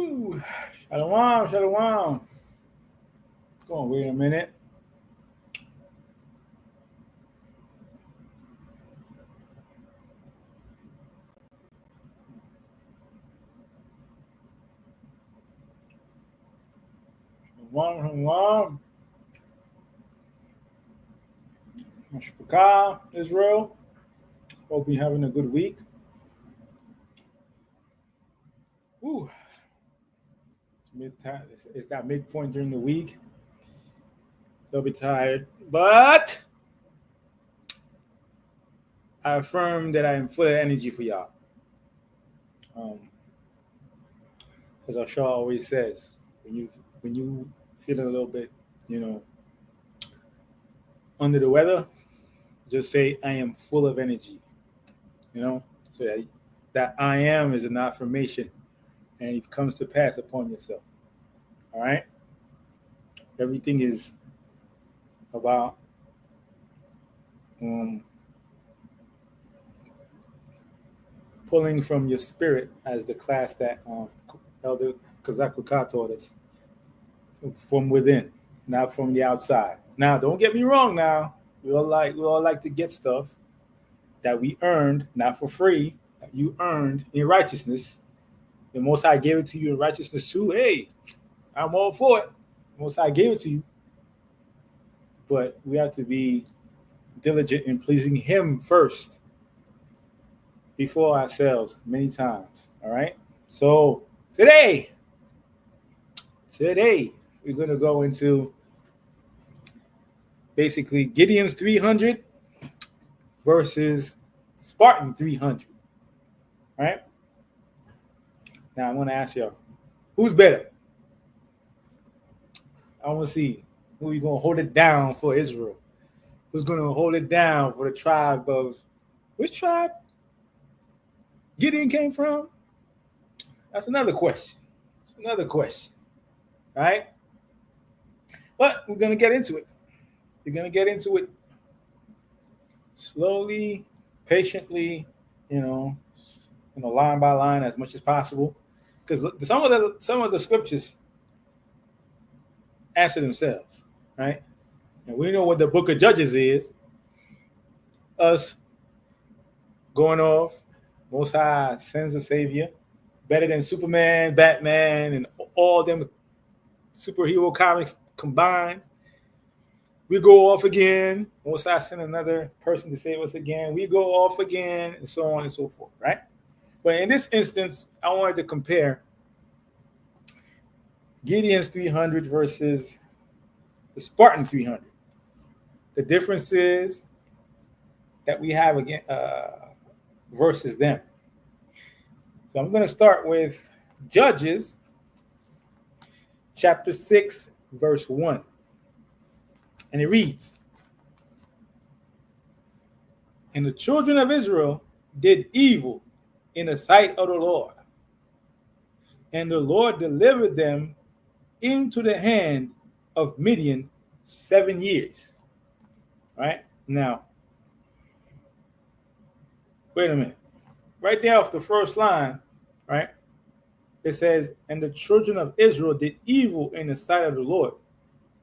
Woo! Shalom, shalom. Go on, wait a minute. Shalom, shalom. Shpaka, Israel. Hope you're having a good week. Woo! It's that midpoint during the week. They'll be tired, but I affirm that I am full of energy for y'all. As our Shaw always says, when you feeling a little bit, under the weather, just say I am full of energy. So that I am is an affirmation, and it comes to pass upon yourself. All right. Everything is about pulling from your spirit, as the class that Elder Kazakuka taught us, from within, not from the outside. Now, don't get me wrong. Now, we all like to get stuff that we earned, not for free, that you earned in righteousness. The Most High gave it to you in righteousness too. Hey, I'm all for it. The Most High gave it to you, but we have to be diligent in pleasing Him first, before ourselves, many times. All right. So today we're going to go into basically Gideon's 300 versus Spartan 300. All right. Now I'm going to ask y'all, who's better? I want to see who's going to hold it down for Israel. Who's going to hold it down for the tribe of, which tribe Gideon came from? That's another question. Right? But we're going to get into it. We're going to get into it slowly, patiently, line by line, as much as possible. Because some of the scriptures answer themselves, right? And we know what the book of Judges is. Us going off, Most High sends a savior, better than Superman, Batman, and all them superhero comics combined. We go off again. Most High send another person to save us again. We go off again, and so on and so forth, right? But in this instance, I wanted to compare Gideon's 300 versus the Spartan 300. The difference is that we have again versus them. So I'm going to start with Judges chapter 6, verse 1. And it reads, "And the children of Israel did evil in the sight of the Lord, and the Lord delivered them into the hand of Midian 7 years." Right? Now, wait a minute. Right there off the first line, right? It says, "And the children of Israel did evil in the sight of the Lord."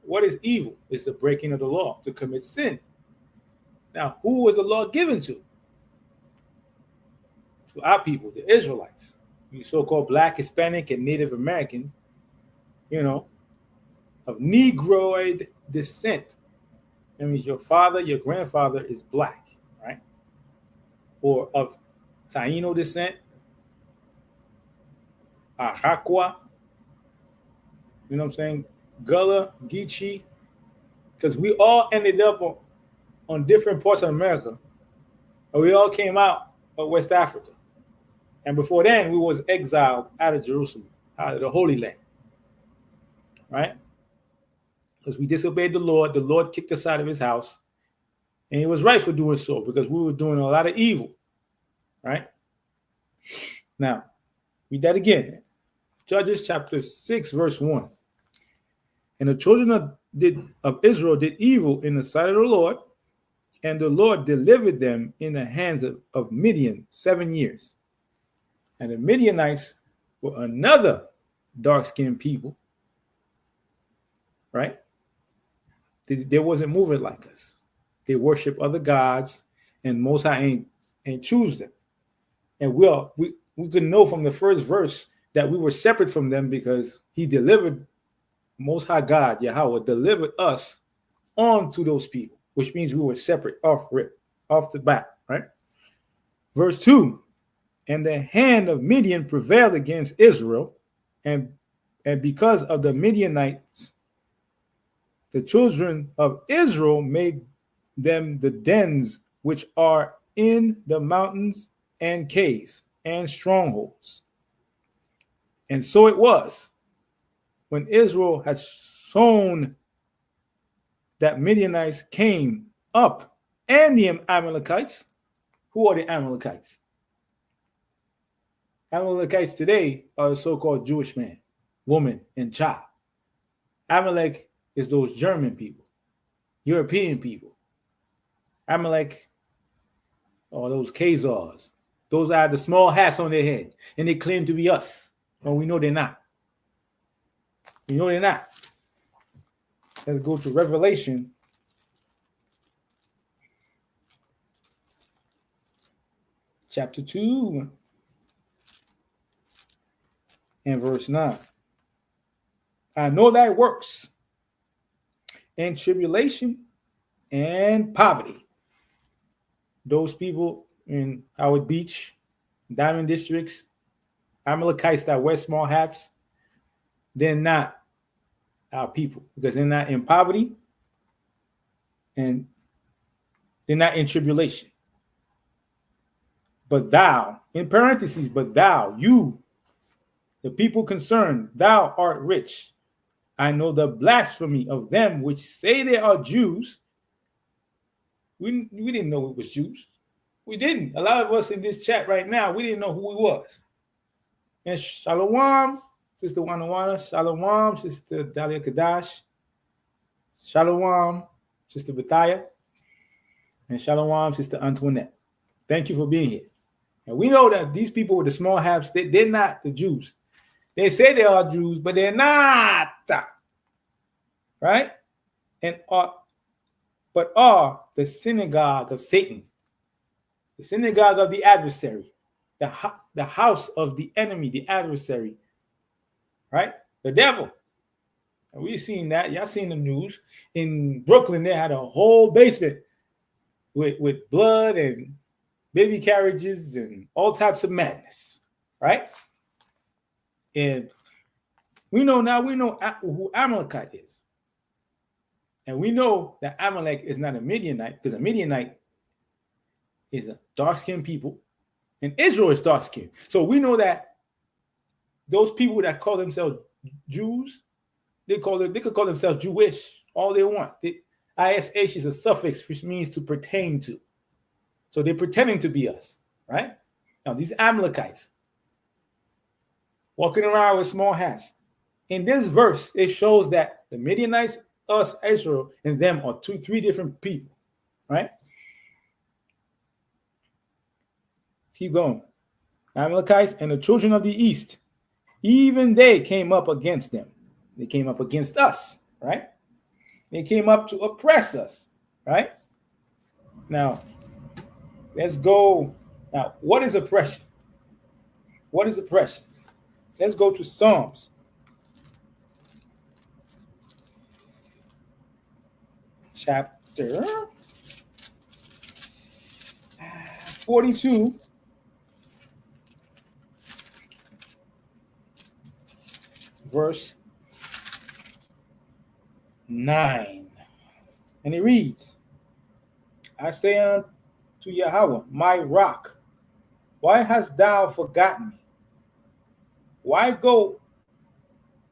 What is evil? It's the breaking of the law, to commit sin. Now, who was the law given to? To our people, the Israelites. You so-called Black, Hispanic, and Native American, of Negroid descent. That means your father, your grandfather is Black, right? Or of Taino descent, Ahakwa, you know what I'm saying? Gullah, Geechee, because we all ended up on different parts of America, but we all came out of West Africa. And before then, we was exiled out of Jerusalem, out of the Holy Land, right? Because we disobeyed the Lord kicked us out of his house, and he was right for doing so, because we were doing a lot of evil, right? Now, read that again. Judges chapter 6, verse 1. "And the children of Israel did evil in the sight of the Lord, and the Lord delivered them in the hands of Midian 7 years. And the Midianites were another dark-skinned people, right? They wasn't moving like us. They worship other gods, and Most High ain't choose them. And we could know from the first verse that we were separate from them because He delivered, Most High God Yahweh delivered us on to those people, which means we were separate off the bat, right? Verse 2, and the hand of Midian prevailed against Israel, and because of the Midianites, the children of Israel made them the dens which are in the mountains and caves and strongholds. And so it was, when Israel had sown, that Midianites came up, and the Amalekites. Who are the Amalekites? Amalekites today are the so-called Jewish man, woman, and child. Amalek is those German people, European people. Amalek are those Khazars. Those are the small hats on their head, and they claim to be us. Well, we know they're not. We know they're not. Let's go to Revelation chapter 2 and verse 9. I know thy works and tribulation and poverty. Those people in Howard Beach, Diamond Districts, Amalekites that wear small hats, they're not our people because they're not in poverty and they're not in tribulation. But thou, in parentheses, but thou, you, the people concerned, thou art rich. I know the blasphemy of them which say they are Jews. We didn't know it was Jews. We didn't. A lot of us in this chat right now, we didn't know who he was. And Shalom, Sister Wanawana. Shalom, Sister Dalia Kadash. Shalom, Sister Bathaya. And Shalom, Sister Antoinette. Thank you for being here. And we know that these people with the small hats, they're not the Jews. They say they are Jews, but they're not. Right? But are the synagogue of Satan, the synagogue of the adversary, the house of the enemy, the adversary, right? The devil. And we've seen that. Y'all seen the news. In Brooklyn, they had a whole basement with blood and baby carriages and all types of madness, right? And we know who Amalekite is. And we know that Amalek is not a Midianite, because a Midianite is a dark-skinned people, and Israel is dark-skinned. So we know that those people that call themselves Jews, they could call themselves Jewish all they want. ISH is a suffix which means to pertain to. So they're pretending to be us, right? Now these Amalekites walking around with small hats. In this verse, it shows that the Midianites, us, Israel, and them are three different people, right? Keep going. Amalekites and the children of the east, even they came up against them. They came up against us, right? They came up to oppress us, right? Now, let's go. Now, what is oppression? What is oppression? Let's go to Psalms. Chapter 42, verse 9. And it reads, I say unto Yahweh, my rock, why hast thou forgotten me? Why go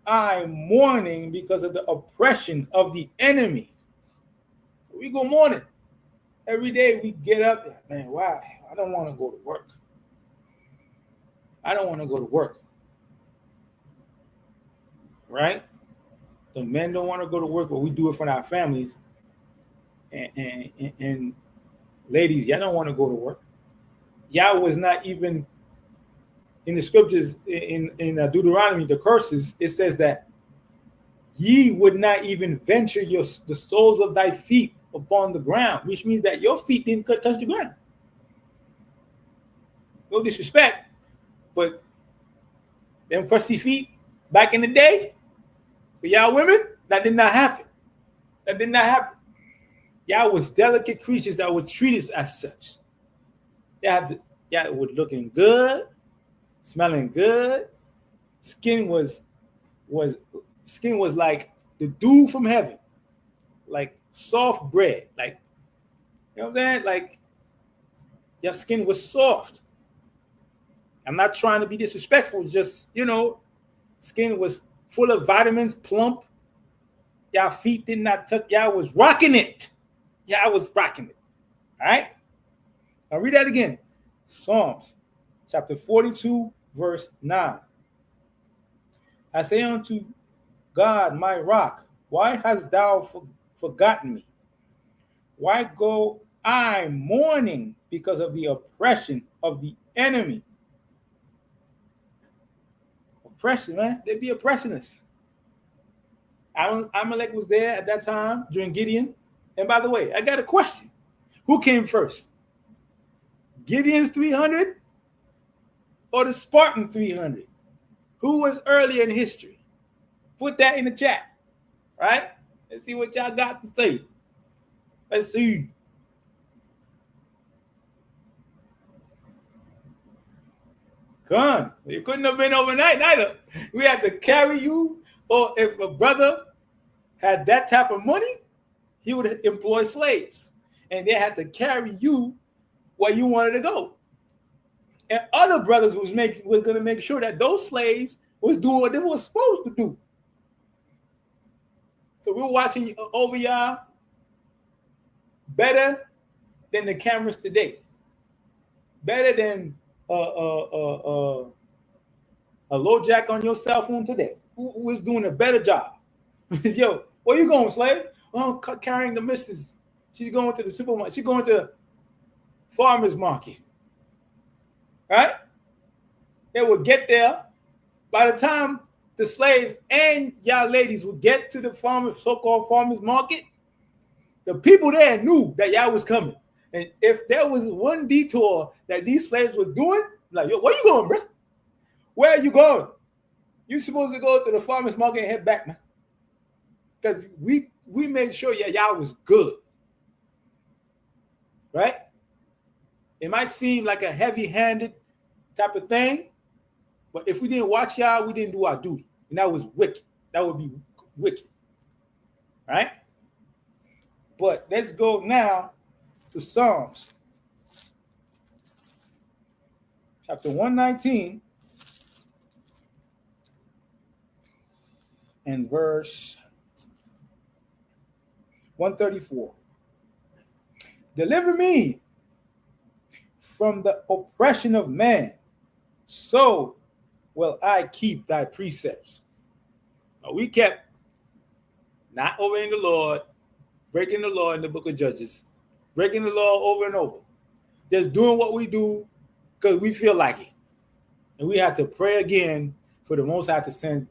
I mourning because of the oppression of the enemy? We go mourning. Every day we get up, man, why? I don't want to go to work. I don't want to go to work. Right? The men don't want to go to work, but we do it for our families. And ladies, y'all don't want to go to work. Y'all was not even in the scriptures in Deuteronomy, the curses, it says that ye would not even venture the soles of thy feet upon the ground, which means that your feet didn't touch the ground. No disrespect, but them crusty feet back in the day, for y'all women, that did not happen. That did not happen. Y'all was delicate creatures that were treated as such. Y'all were looking good, smelling good. Skin was like the dew from heaven, like soft bread. Like, you know what I'm saying? Like, your skin was soft. I'm not trying to be disrespectful. Just, skin was full of vitamins, plump. Y'all feet did not touch. Y'all was rocking it. Y'all was rocking it. All right? I'll read that again. Psalms chapter 42, verse 9. I say unto God, my rock, why hast thou forgotten me? Why go I mourning because of the oppression of the enemy? Oppression, man. They be oppressing us. Amalek was there at that time during Gideon. And by the way, I got a question. Who came first? Gideon's 300 or the Spartan 300? Who was earlier in history? Put that in the chat, right? Let's see what y'all got to say. Let's see. Come on. It couldn't have been overnight either. We had to carry you, or if a brother had that type of money, he would employ slaves. And they had to carry you where you wanted to go. And other brothers was going to make sure that those slaves was doing what they were supposed to do. So we were watching over y'all better than the cameras today. Better than a low jack on your cell phone today. Who is doing a better job? Yo, where you going, slave? Oh, I'm carrying the missus. She's going to the supermarket. She's going to the farmer's market. Right? They would get there. By the time the slaves and y'all ladies would get to the so-called farmer's market, the people there knew that y'all was coming. And if there was one detour that these slaves were doing, like, yo, where you going, bro? Where are you going? You supposed to go to the farmer's market and head back, man. Because we made sure y'all was good. Right? It might seem like a heavy-handed type of thing, but if we didn't watch y'all, we didn't do our duty. And that was wicked. That would be wicked. Right? But let's go now to Psalms. Chapter 119 and verse 134. Deliver me from the oppression of man, so will I keep thy precepts. Now, we kept not obeying the Lord, breaking the law in the book of Judges, breaking the law over and over, just doing what we do because we feel like it. And we had to pray again for the Most High to send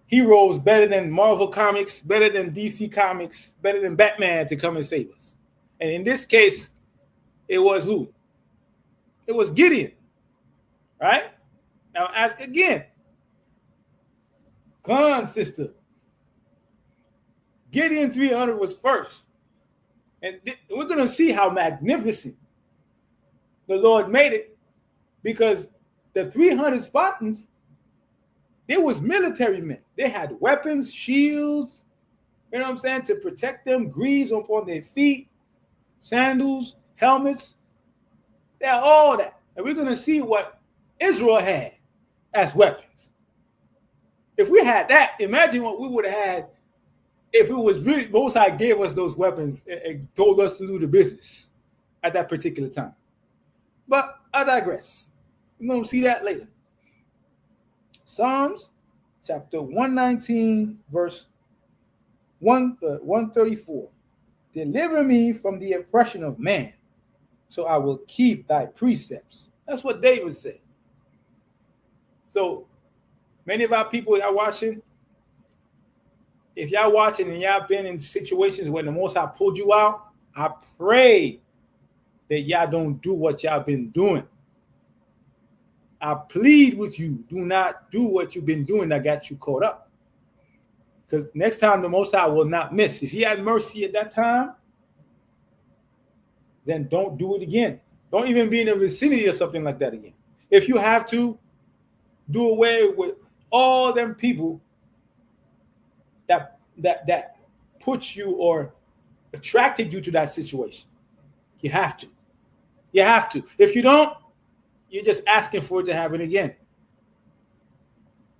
heroes better than Marvel Comics, better than DC Comics, better than Batman to come and save us. And in this case, it was who? It was Gideon, right? Now ask again. Come on, sister. Gideon 300 was first. And we're going to see how magnificent the Lord made it, because the 300 Spartans, they was military men. They had weapons, shields, you know what I'm saying, to protect them, greaves upon their feet, sandals, helmets. They had all that. And we're going to see what Israel had as weapons. If we had that, imagine what we would have had if it was really Most High gave us those weapons and told us to do the business at that particular time. But I digress. We're going to see that later. Psalms chapter 119, verse 134. Deliver me from the oppression of man, so I will keep thy precepts. That's what David said. So many of our people are watching. If y'all watching and y'all been in situations where the Most High pulled you out, I pray that y'all don't do what y'all been doing. I plead with you, do not do what you've been doing that got you caught up. Because next time the Most High will not miss. If he had mercy at that time, then don't do it again. Don't even be in the vicinity of something like that again. If you have to, do away with all them people that put you or attracted you to that situation. You have to. You have to. If you don't, you're just asking for it to happen again.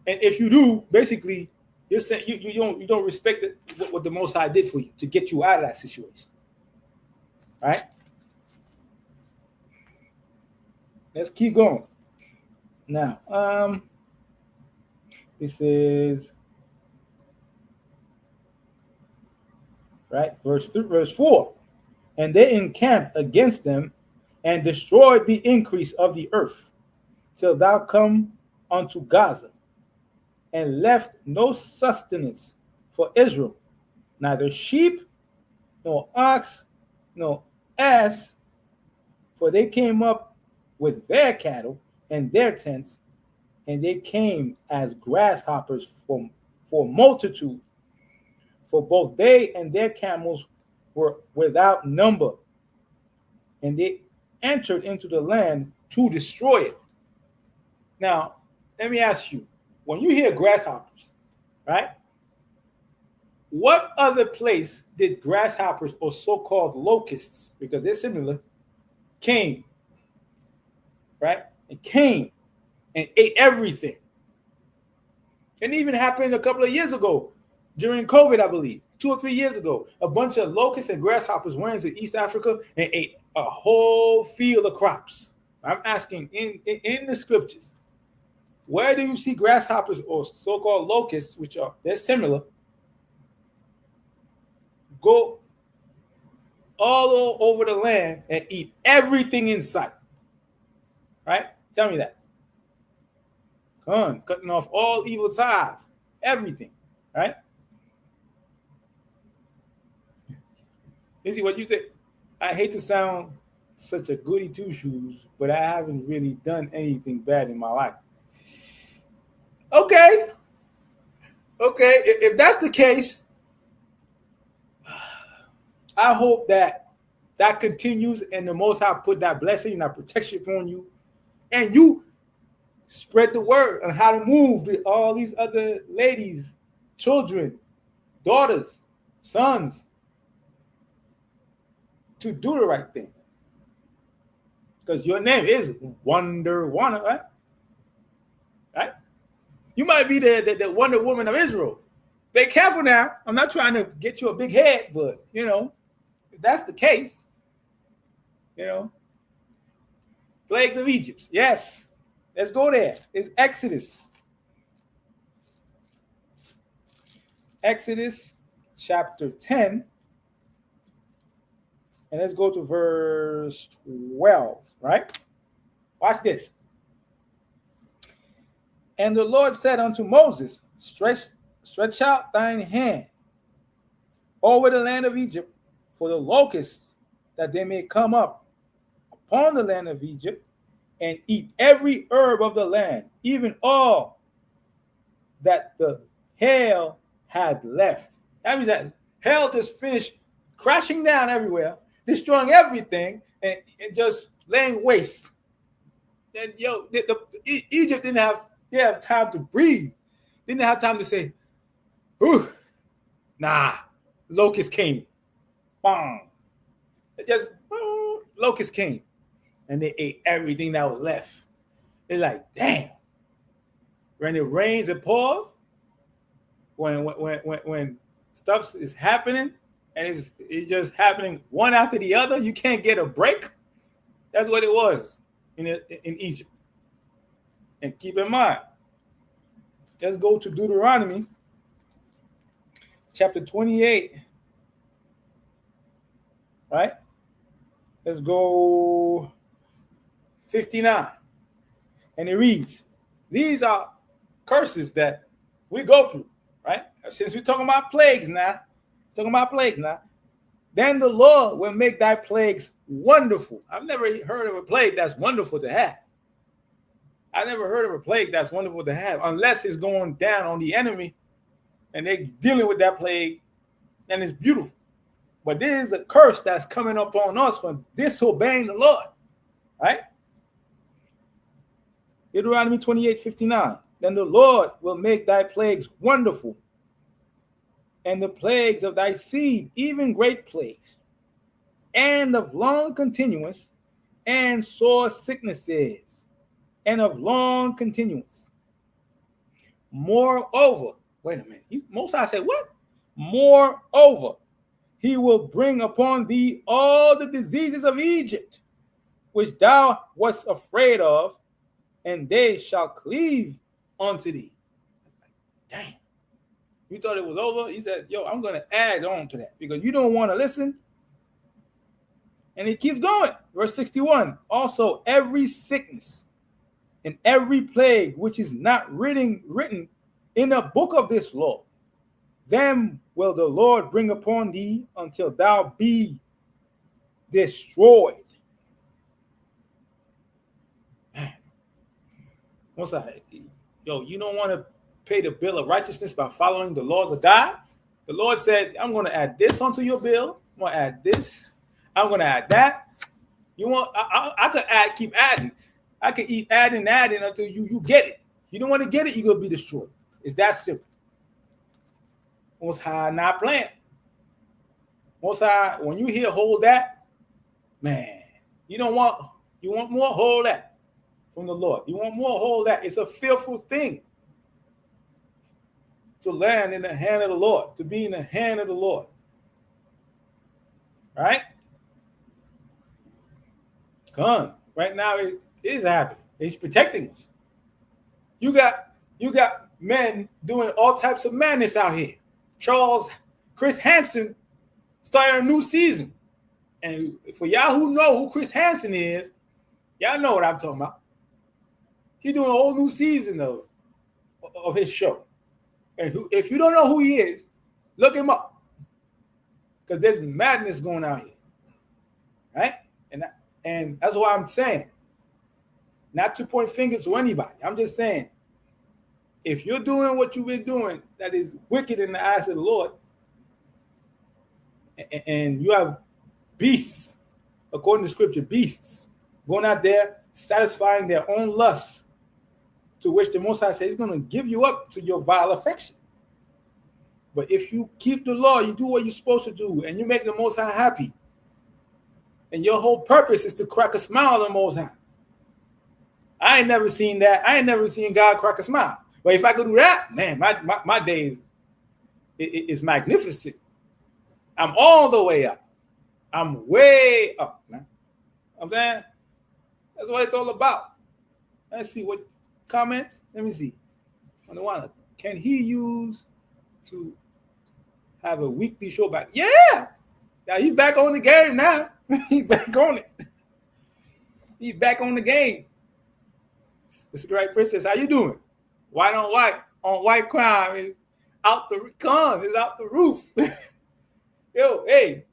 And if you do, basically, you're saying you don't respect what the Most High did for you to get you out of that situation. All right? Let's keep going. Now, this is right, verse 4. And they encamped against them and destroyed the increase of the earth till thou come unto Gaza, and left no sustenance for Israel, neither sheep, nor ox, nor ass, for they came up with their cattle and their tents, and they came as grasshoppers for multitude, for both they and their camels were without number, and they entered into the land to destroy it. Now, let me ask you, when you hear grasshoppers, right? What other place did grasshoppers or so-called locusts, because they're similar, came, right? And came and ate everything. It even happened a couple of years ago during COVID, I believe, 2 or 3 years ago. A bunch of locusts and grasshoppers went into East Africa and ate a whole field of crops. I'm asking in the scriptures, where do you see grasshoppers or so-called locusts, which are they're similar, go all over the land and eat everything in sight? Right? Tell me that. Come on, cutting off all evil ties, everything, right? You see what you said? I hate to sound such a goody two-shoes, but I haven't really done anything bad in my life. Okay. If that's the case, I hope that continues and the Most High put that blessing and that protection upon you, and you spread the word on how to move with all these other ladies, children, daughters, sons, to do the right thing. Because your name is Wonder Woman, right? Right? You might be the Wonder Woman of Israel. Be careful now. I'm not trying to get you a big head, but, if that's the case, plagues of Egypt. Yes. Let's go there. It's Exodus. Exodus chapter 10. And let's go to verse 12, right? Watch this. And the Lord said unto Moses, stretch out thine hand over the land of Egypt for the locusts, that they may come up upon the land of Egypt and eat every herb of the land, even all that the hail had left. That means that hell just finished crashing down everywhere, destroying everything, and just laying waste. And Egypt didn't have time to breathe. Didn't have time to say, "Ooh, nah." Locusts came, bang. It just locusts came, and they ate everything that was left. They're like, damn. When it rains, it pours. When stuff is happening, and it's just happening one after the other, you can't get a break. That's what it was in Egypt. And keep in mind, let's go to Deuteronomy chapter 28. Right? Let's go 59. And it reads, These are curses that we go through, right? Since we're talking about plagues now, then the Lord will make thy plagues wonderful. I've never heard of a plague that's wonderful to have. I never heard of a plague that's wonderful to have, unless it's going down on the enemy and they're dealing with that plague, and it's beautiful. But there is a curse that's coming upon us for disobeying the Lord, right? Deuteronomy 28:59. Then the Lord will make thy plagues wonderful, and the plagues of thy seed, even great plagues, and of long continuance, and sore sicknesses, and of long continuance. Moreover, wait a minute. Most High said, what? Moreover, he will bring upon thee all the diseases of Egypt, which thou wast afraid of, and they shall cleave unto thee. Damn. You thought it was over? He said, yo, I'm going to add on to that because you don't want to listen. And he keeps going. Verse 61. Also, every sickness and every plague which is not written in a book of this law, them will the Lord bring upon thee until thou be destroyed. Man. What's that? Yo, you don't want to pay the bill of righteousness by following the laws of God? The Lord said, I'm going to add this onto your bill. I'm going to add this. I'm going to add that. You want? I could keep adding. I could keep adding until you get it. You don't want to get it, you're going to be destroyed. It's that simple. Most High not playing. Most High, when you hear hold that, man, you want more, hold that from the Lord. You want more, hold that. It's a fearful thing to land in the hand of the Lord, to be in the hand of the Lord. Right? Come on. Right now it is happening. He's protecting us. You got men doing all types of madness out here. Chris Hansen started a new season. And for y'all who know who Chris Hansen is, y'all know what I'm talking about. He's doing a whole new season of his show. And if you don't know who he is, look him up. Because there's madness going on here. Right? And that's what I'm saying. Not to point fingers to anybody. I'm just saying, if you're doing what you've been doing that is wicked in the eyes of the Lord, and you have beasts, according to scripture, beasts going out there satisfying their own lusts, to which the Most High says he's going to give you up to your vile affection. But if you keep the law, you do what you're supposed to do, and you make the Most High happy, and your whole purpose is to crack a smile on the Most High. I ain't never seen that. I ain't never seen God crack a smile. But if I could do that, man, my day is magnificent. I'm all the way up. I'm way up, man. I'm saying that's what it's all about. Let's see what comments. Let me see. Can he use to have a weekly show back? Yeah. Now he's back on the game now. He's back on it. He's back on the game. It's a great princess. How you doing? White on white crime is out the roof. Yo, hey,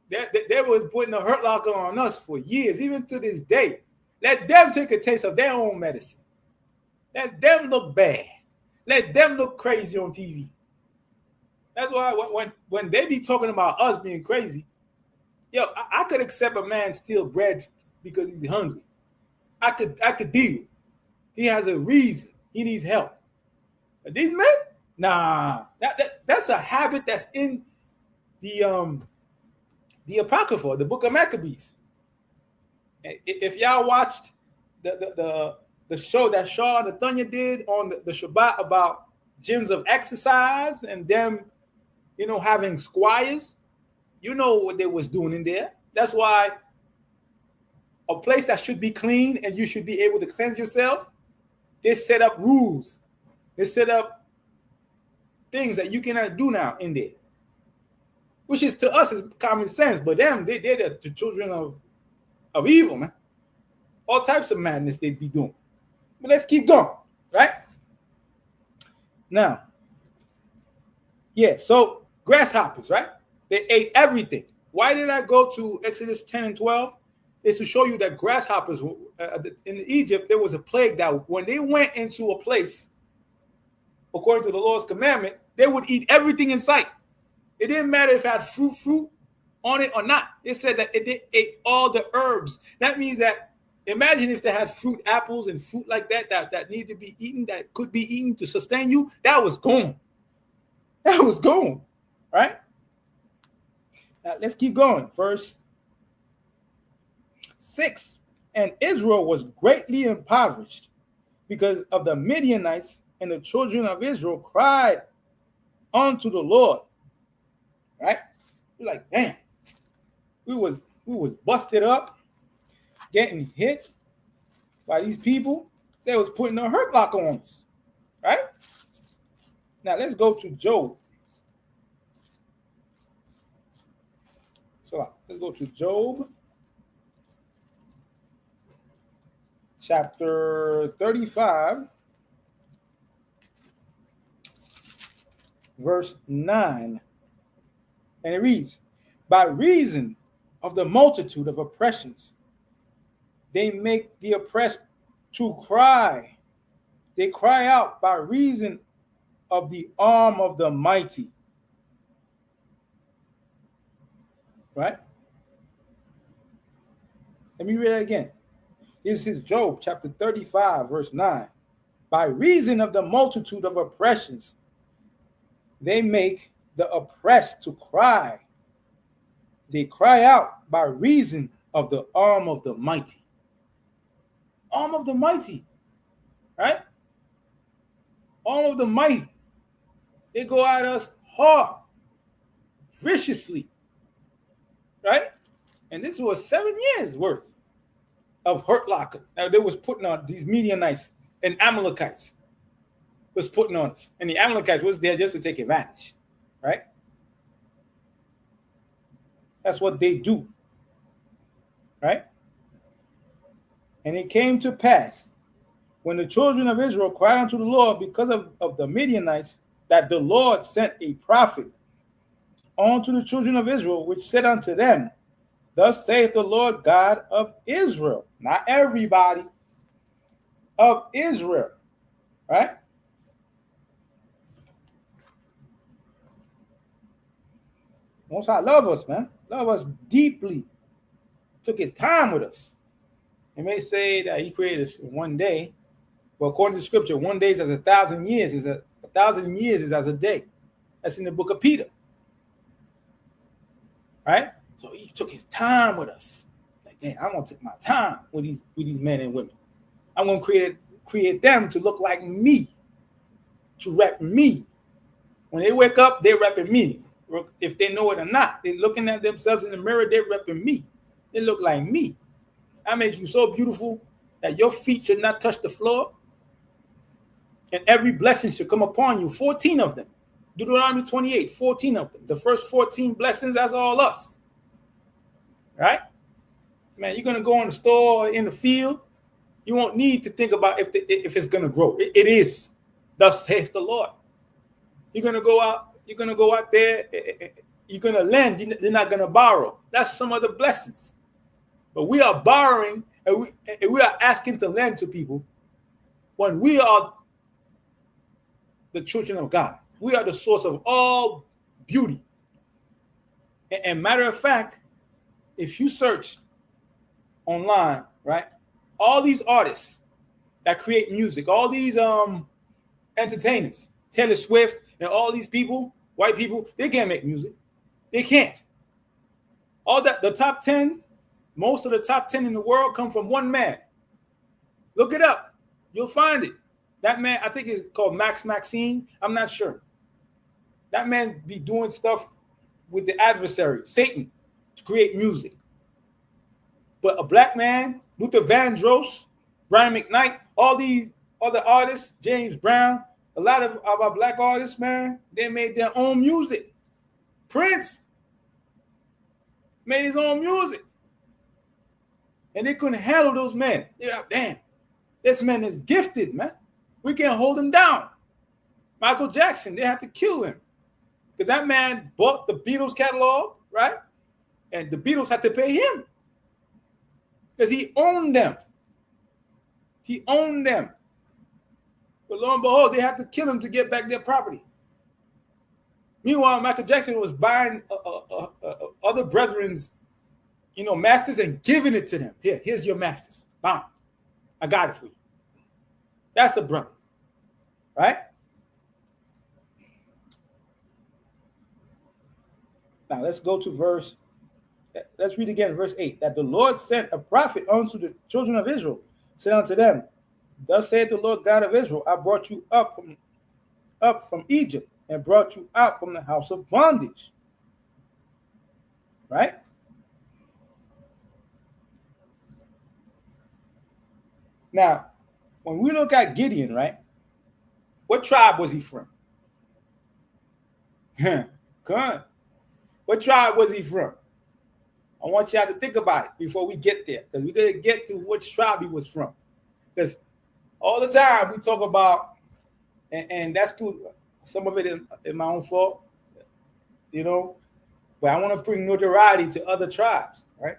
they was putting a hurt locker on us for years, even to this day. Let them take a taste of their own medicine. Let them look bad. Let them look crazy on TV. That's why when they be talking about us being crazy, yo, I could accept a man steal bread because he's hungry. I could deal. He has a reason. He needs help. But these men, nah, that's a habit that's in the Apocrypha, the Book of Maccabees. If y'all watched the show that Shaw and Nathaniel did on the Shabbat about gyms of exercise and them, having squires, you know what they was doing in there. That's why a place that should be clean and you should be able to cleanse yourself, they set up rules. They set up things that you cannot do now in there, which is to us is common sense. But them, they're the children of evil, man. All types of madness they'd be doing. But let's keep going, right? Now, yeah, so grasshoppers, right? They ate everything. Why did I go to Exodus 10 and 12? It's to show you that grasshoppers, in Egypt, there was a plague that when they went into a place, according to the Lord's commandment, they would eat everything in sight. It didn't matter if it had fruit on it or not. It said that it ate all the herbs. That means that, imagine if they had fruit, apples, and fruit like that need to be eaten, that could be eaten to sustain you. That was gone. That was gone, right? Now, let's keep going. Verse 6. And Israel was greatly impoverished because of the Midianites, and the children of Israel cried unto the Lord. Right? You're like, damn, we was busted up, getting hit by these people. They was putting a hurt lock on us. Right? Now let's go to Job. So let's go to Job chapter 35, verse 9. And it reads, by reason of the multitude of oppressions, they make the oppressed to cry. They cry out by reason of the arm of the mighty. Right? Let me read that again. This is Job chapter 35, verse 9. By reason of the multitude of oppressions, they make the oppressed to cry. They cry out by reason of the arm of the mighty. Arm of the mighty, right? Arm of the mighty. They go at us hard, viciously, right? And this was 7 years worth of hurt locker. Now they was putting on these Midianites and Amalekites was putting on us. And the Amalekites was there just to take advantage, right? That's what they do, right? And it came to pass when the children of Israel cried unto the Lord because of the Midianites, that the Lord sent a prophet unto the children of Israel, which said unto them, thus saith the Lord God of Israel, not everybody, of Israel, right? Most High love us, man. Love us deeply. Took his time with us. It may say that he created us in one day, but according to scripture, 1 day is as 1,000 years. Is 1,000 years is as a day. That's in the book of Peter. Right? So he took his time with us. Like, damn, I'm gonna take my time with these men and women. I'm gonna create them to look like me, to rep me. When they wake up, they're repping me. If they know it or not, they're looking at themselves in the mirror, they're repping me. They look like me. I made you so beautiful that your feet should not touch the floor, and every blessing should come upon you. 14 of them. Deuteronomy 28, 14 of them. The first 14 blessings, that's all us. Right? Man, you're going to go in the store or in the field, you won't need to think about if it's going to grow. It is. Thus saith the Lord. You're going to go out there, you're going to lend, you're not going to borrow. That's some of the blessings. But we are borrowing and we are asking to lend to people when we are the children of God. We are the source of all beauty. And matter of fact, if you search online, right, all these artists that create music, all these entertainers, Taylor Swift and all these people, white people, they can't make music. They can't. All that, the top 10, most of the top 10 in the world come from one man. Look it up. You'll find it. That man, I think it's called Max Maxine. I'm not sure. That man be doing stuff with the adversary, Satan, to create music. But a black man, Luther Vandross, Brian McKnight, all these other artists, James Brown, a lot of our black artists, man, they made their own music. Prince made his own music. And they couldn't handle those men. Yeah, damn. This man is gifted, man. We can't hold him down. Michael Jackson, they have to kill him. Because that man bought the Beatles catalog, right? And the Beatles had to pay him. Because he owned them. He owned them. But lo and behold, they had to kill him to get back their property. Meanwhile, Michael Jackson was buying other brethren's, masters and giving it to them. Here's your masters. Bam. I got it for you. That's a brother. Right? Now let's go to let's read again, verse 8. That the Lord sent a prophet unto the children of Israel, said unto them, thus saith the Lord God of Israel, I brought you up from Egypt and brought you out from the house of bondage. Right? Now, when we look at Gideon, right? What tribe was he from? Come on. What tribe was he from? I want y'all to think about it before we get there, because we're going to get to which tribe he was from. Because all the time we talk about, and that's too, some of it is my own fault, but I want to bring notoriety to other tribes, right?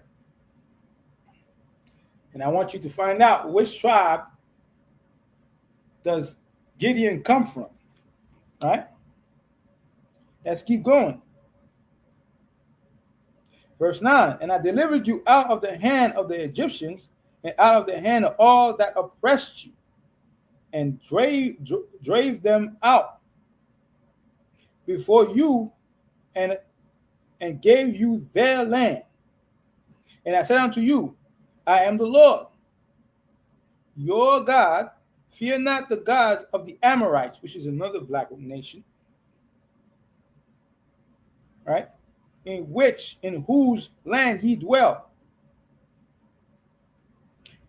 And I want you to find out which tribe does Gideon come from, right? Let's keep going. Verse 9, and I delivered you out of the hand of the Egyptians and out of the hand of all that oppressed you, and drave them out before you and gave you their land. And I said unto you, I am the Lord, your God. Fear not the gods of the Amorites, which is another black nation, right? In whose land ye dwell.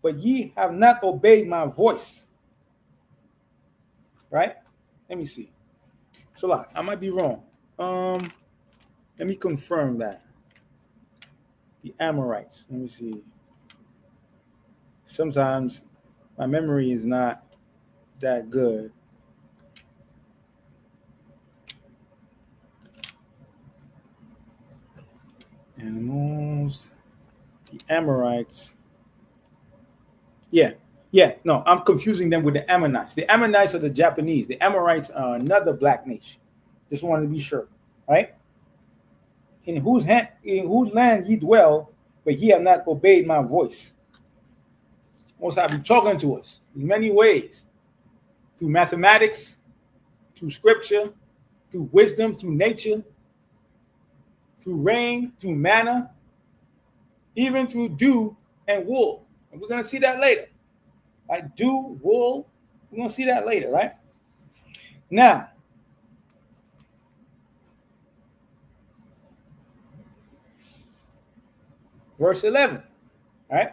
But ye have not obeyed my voice. Right? Let me see. So I might be wrong. Let me confirm that. The Amorites. Let me see. Sometimes my memory is not that good. Animals, the Amorites. No, I'm confusing them with the Ammonites. The Ammonites are the Japanese. The Amorites are another black nation. Just wanted to be sure, right? In whose land ye dwell, but ye have not obeyed my voice. Most High be talking to us in many ways, through mathematics, through scripture, through wisdom, through nature, through rain, through manna, even through dew and wool. And we're going to see that later. Like dew, wool, we're going to see that later, right? Now, verse 11, right?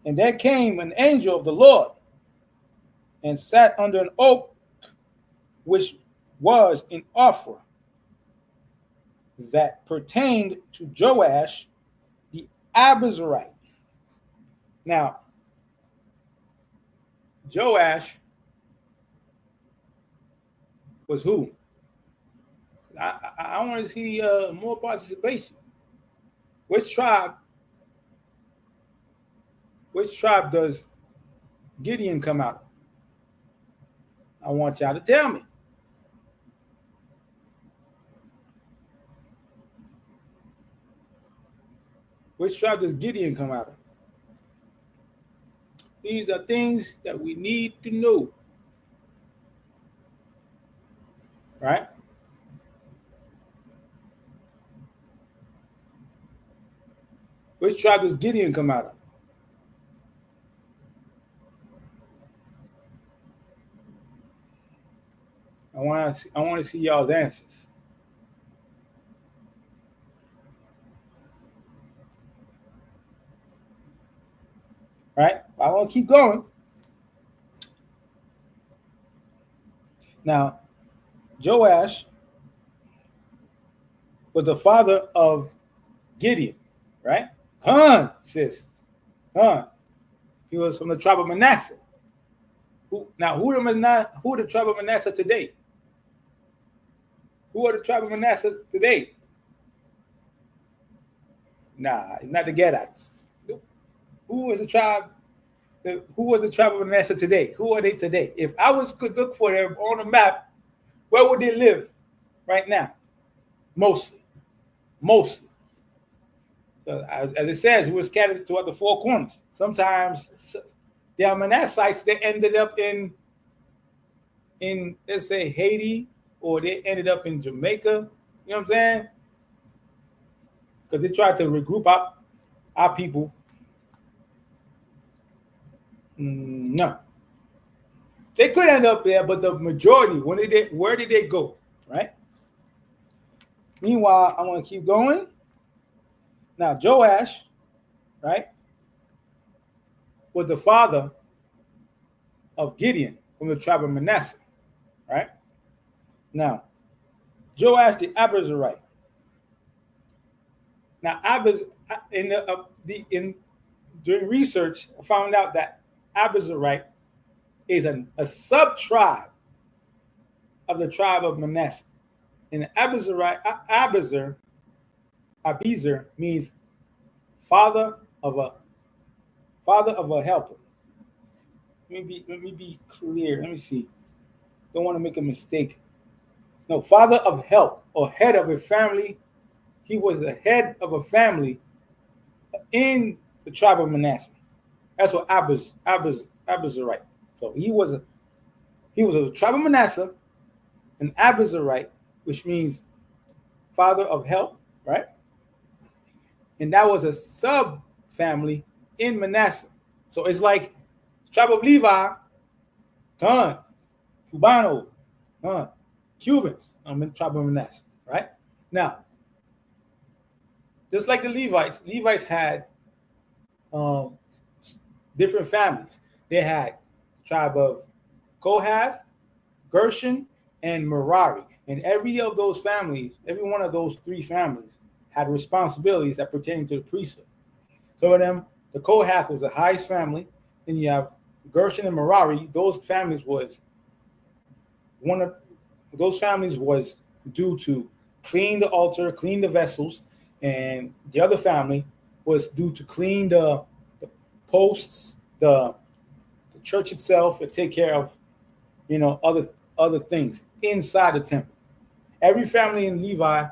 And there came an angel of the Lord and sat under an oak which was in Ophrah, that pertained to Joash the Abiezrite. Now, Joash was who? I want to see more participation. Which tribe does Gideon come out of? I want y'all to tell me. Which tribe does Gideon come out of? These are things that we need to know. Right? Which tribe does Gideon come out of? I want to see y'all's answers. Right? I want to keep going. Now, Joash was the father of Gideon, right? Come on, sis. Come on. He was from the tribe of Manasseh. Who the tribe of Manasseh today? Who are the tribe of Manasseh today? Nah, it's not the Gadites. Who was the tribe? Who was the tribe of Manasseh today? Who are they today? If I could look for them on a map, where would they live right now? Mostly. As it says, we were scattered throughout the four corners. Sometimes they are Manassites. They ended up in let's say Haiti, or they ended up in Jamaica. You know what I'm saying? Because they tried to regroup our people. No, they could end up there, but the majority, where did they go? Right. Meanwhile, I want to keep going. Now, Joash, right, was the father of Gideon from the tribe of Manasseh, right? Now, Joash the Abizarite. Now, during research, I found out that Abizarite is a sub-tribe of the tribe of Manasseh. And Abizar means father of a helper. Let me be clear. Let me see. Don't want to make a mistake. No, father of help, or head of a family. He was the head of a family in the tribe of Manasseh. That's what Abizarite. So he was a tribe of Manasseh, an Abizarite, which means father of help, right? And that was a sub family in Manasseh. So it's like tribe of Levi, Cubano, Cubans. I'm in the tribe of Manasseh, right? Now, just like the Levites had different families. They had tribe of Kohath, Gershon, and Merari. And every one of those three families had responsibilities that pertain to the priesthood. Some of them, the Kohath was the highest family. Then you have Gershon and Merari. Those families was due to clean the altar, clean the vessels, and the other family was due to clean the posts, the church itself, and take care of other things inside the temple. Every family in Levi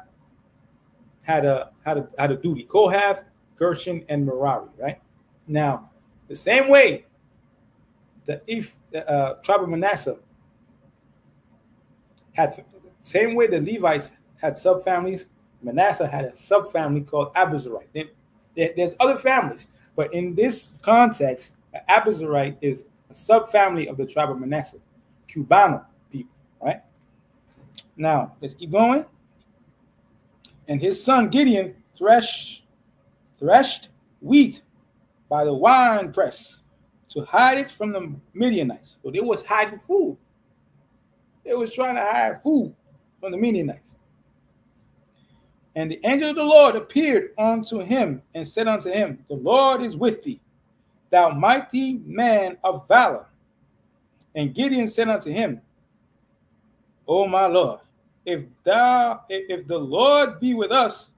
had a duty. Kohath, Gershon, and Merari, right? Now, the same way the tribe of Manasseh same way the Levites had subfamilies, Manasseh had a subfamily called Abizarite. There's other families, but in this context, Abizarite is a subfamily of the tribe of Manasseh, Cubano people, right? Now, let's keep going. And his son Gideon threshed wheat by the wine press to hide it from the Midianites. So they was hiding food. They was trying to hide food from the Midianites. And the angel of the Lord appeared unto him and said unto him, the Lord is with thee, thou mighty man of valor. And Gideon said unto him, O my Lord, if the Lord be with us,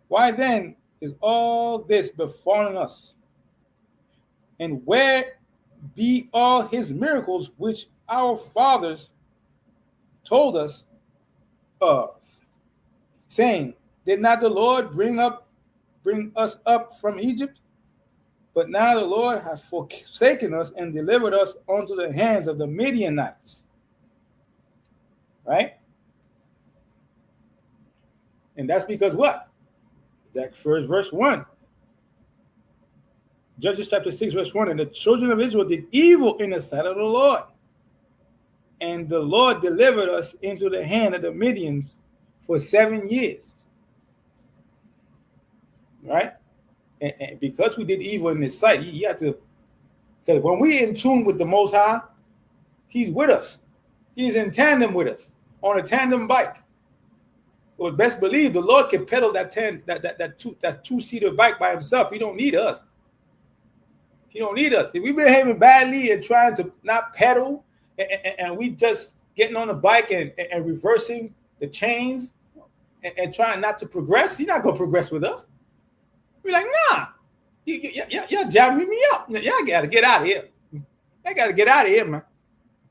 why then is all this befallen us? And where be all his miracles which our fathers told us of, saying, did not the Lord bring us up from Egypt? But now the Lord has forsaken us and delivered us unto the hands of the Midianites. Right? And that's because what? That first verse 1. Judges chapter 6, verse 1. And the children of Israel did evil in the sight of the Lord. And the Lord delivered us into the hand of the Midians for 7 years. Right? And because we did evil in his sight, you have to, because when we're in tune with the Most High, he's with us. He's in tandem with us on a tandem bike. Well, best believe the Lord can pedal that two-seater bike by himself. He don't need us. He don't need us. If we behaving badly and trying to not pedal, and we just getting on the bike and reversing the chains and trying not to progress, he's not gonna progress with us. We're like, nah, y'all jamming me up. Y'all gotta get out of here. Y'all gotta get out of here, man.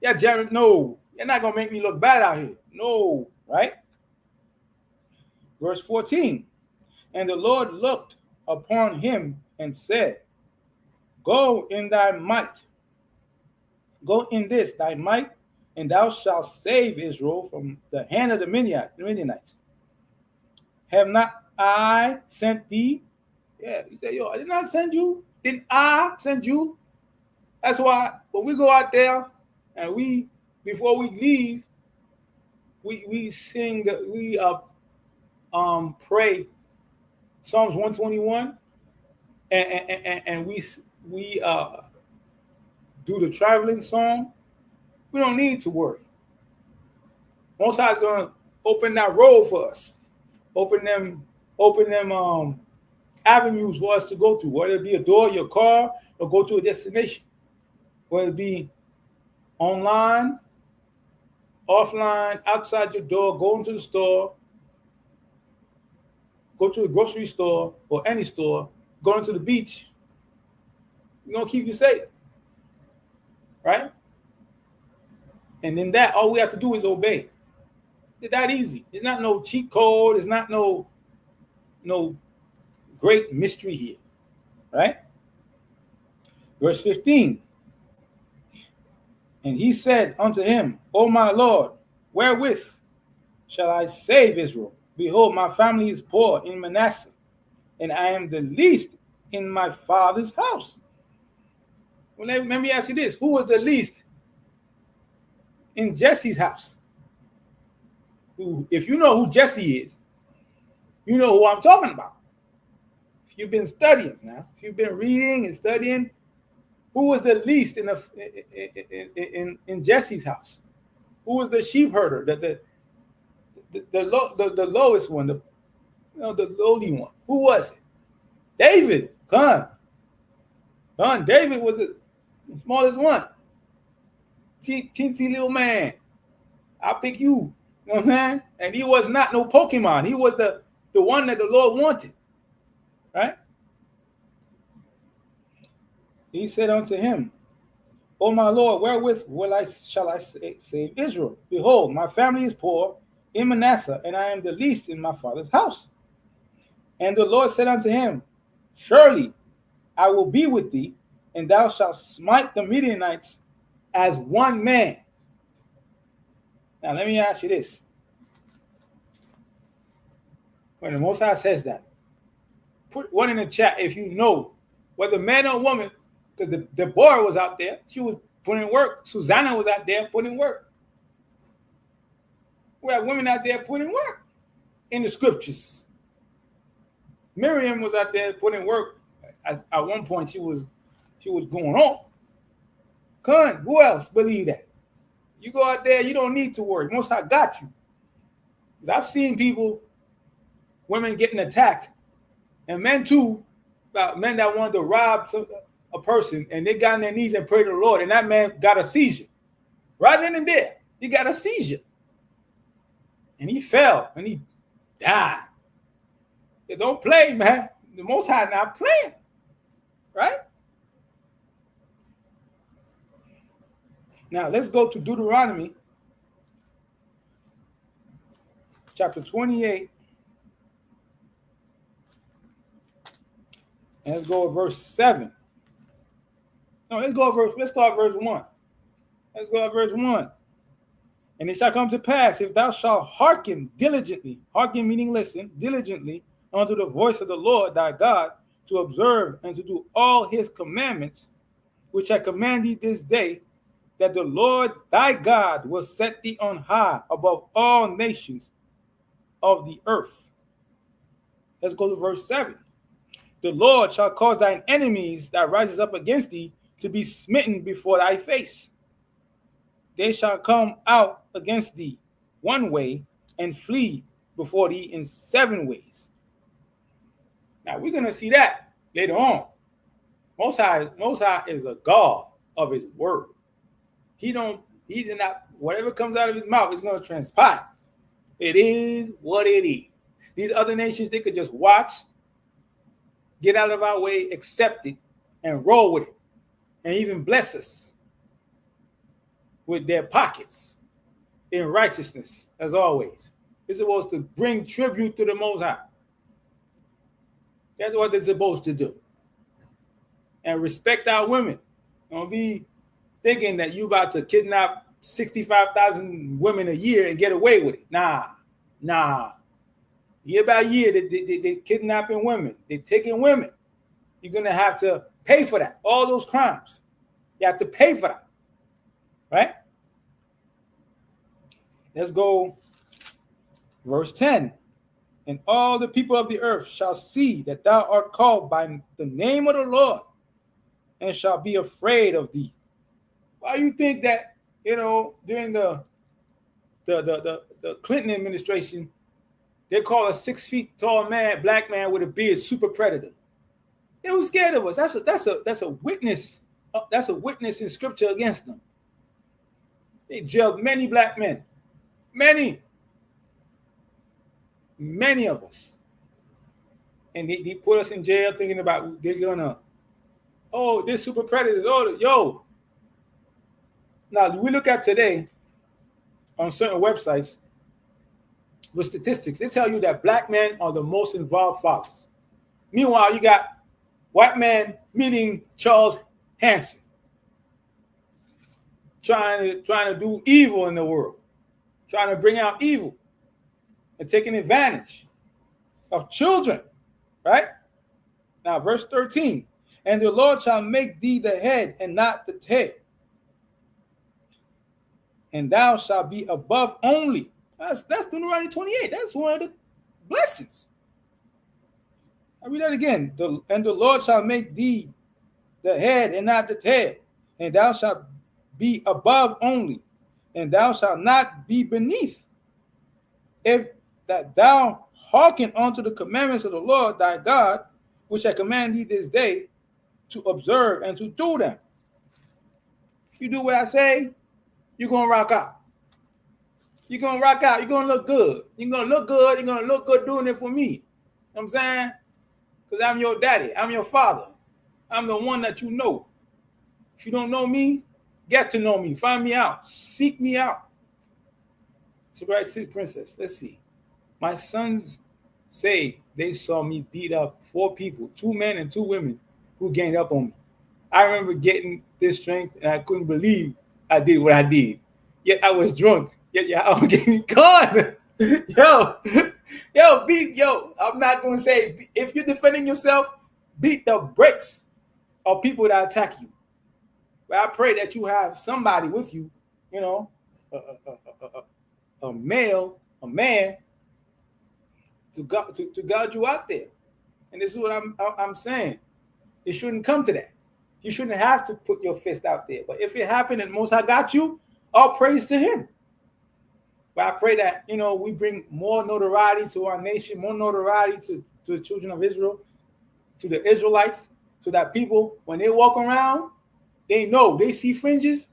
Y'all jamming. No, you're not gonna make me look bad out here. No, right? Verse 14. And the Lord looked upon him and said, Go in thy might. Go in this thy might, and thou shalt save Israel from the hand of the Midianites. Have not I sent thee? Yeah, you say, yo, I did not send you. Didn't I send you? That's why when we go out there and before we leave, we sing that we pray Psalms 121, and we do the traveling song. We don't need to worry. Most High's gonna open that road for us, open them avenues for us to go through, whether it be a door, your car, or go to a destination, whether it be online, offline, outside your door, going to the store, go to the grocery store or any store, going to the beach. We're gonna keep you safe, right? And then that, all we have to do is obey. It's that easy. It's not no cheat code. It's not no great mystery here, right? Verse 15. And he said unto him, O my Lord, wherewith shall I save Israel? Behold, my family is poor in Manasseh, and I am the least in my father's house. Well, let me ask you this. Who was the least in Jesse's house? If you know who Jesse is, you know who I'm talking about. If you've been studying now, if you've been reading and studying, who was the least in Jesse's house? Who was the sheep herder? The lowest one, the lowly one. Who was it? David. David was the smallest one. Teensy little man. I'll pick you. You know what I'm saying? And he was not no Pokemon. He was the one that the Lord wanted. Right? He said unto him, O my Lord, wherewith shall I save Israel? Behold, my family is poor in Manasseh, and I am the least in my father's house. And the Lord said unto him, Surely I will be with thee, and thou shalt smite the Midianites as one man. Now let me ask you this. When the Most High says that, put one in the chat if you know whether man or woman, because Deborah was out there, she was putting in work. Susanna was out there putting in work. We have women out there putting in work in the scriptures. Miriam was out there putting in work. At one point, she was going on. Who else believe that? You go out there, you don't need to worry. Most High got you. I've seen women getting attacked, and men too, men that wanted to rob a person, and they got on their knees and prayed to the Lord, and that man got a seizure. Right then and there, he got a seizure. And he fell, and he died. They don't play, man. The Most High not playing. Right? Now, let's go to Deuteronomy chapter 28. And let's go to verse 7. No, let's start verse 1. Let's go to verse 1. And it shall come to pass, if thou shalt hearken diligently, hearken meaning listen, diligently unto the voice of the Lord thy God, to observe and to do all his commandments, which I command thee this day, that the Lord thy God will set thee on high above all nations of the earth. Let's go to verse 7. The Lord shall cause thine enemies that rises up against thee to be smitten before thy face. They shall come out against thee one way and flee before thee in 7 ways. Now we're going to see that later on. Most High is a God of his word. He did not, whatever comes out of his mouth is going to transpire. It is what it is. These other nations, they could just watch, get out of our way, accept it, and roll with it, and even bless us with their pockets in righteousness, as always. It's supposed to bring tribute to the Most High. That's what they're supposed to do. And respect our women. Don't be thinking that you about to kidnap 65,000 women a year and get away with it. Nah. Year by year, they're kidnapping women. They're taking women. You're going to have to pay for that. All those crimes. You have to pay for that. Right? Let's go. Verse 10. And all the people of the earth shall see that thou art called by the name of the Lord, and shall be afraid of thee. Why you think that, during the Clinton administration, they call a 6 feet tall man, black man with a beard, super predator? They were scared of us. That's a witness. That's a witness in scripture against them. They jailed many black men. Many of us. And they put us in jail thinking about they're gonna, they're super predators. Now we look at today on certain websites with statistics, they tell you that black men are the most involved fathers. Meanwhile, you got white men meeting Charles Hanson, trying to do evil in the world, trying to bring out evil and taking advantage of children, right? Now, verse 13, and the Lord shall make thee the head and not the tail, and thou shalt be above only. That's Deuteronomy 28. That's one of the blessings. I read that again. And the Lord shall make thee the head and not the tail, and thou shalt be above only, and thou shalt not be beneath. If that thou hearken unto the commandments of the Lord thy God, which I command thee this day, to observe and to do them. If you do what I say, you're going to rock out. You're going to rock out. You're going to look good. You're going to look good. You're going to look good doing it for me. You know what I'm saying? Because I'm your daddy. I'm your father. I'm the one that you know. If you don't know me, get to know me. Find me out. Seek me out. So, right, see, princess, let's see. My sons say they saw me beat up 4 people, 2 men and 2 women who ganged up on me. I remember getting this strength and I couldn't believe I did what I did. Yet I was drunk. Yet I was getting caught. I'm not going to say, if you're defending yourself, beat the brakes of people that attack you. But I pray that you have somebody with you, a man, to guard you out there. And this is what I'm saying. It shouldn't come to that. You shouldn't have to put your fist out there. But if it happened and Most High got you, all praise to him. But I pray that, we bring more notoriety to our nation, more notoriety to the children of Israel, to the Israelites, so that people, when they walk around, they know, they see fringes,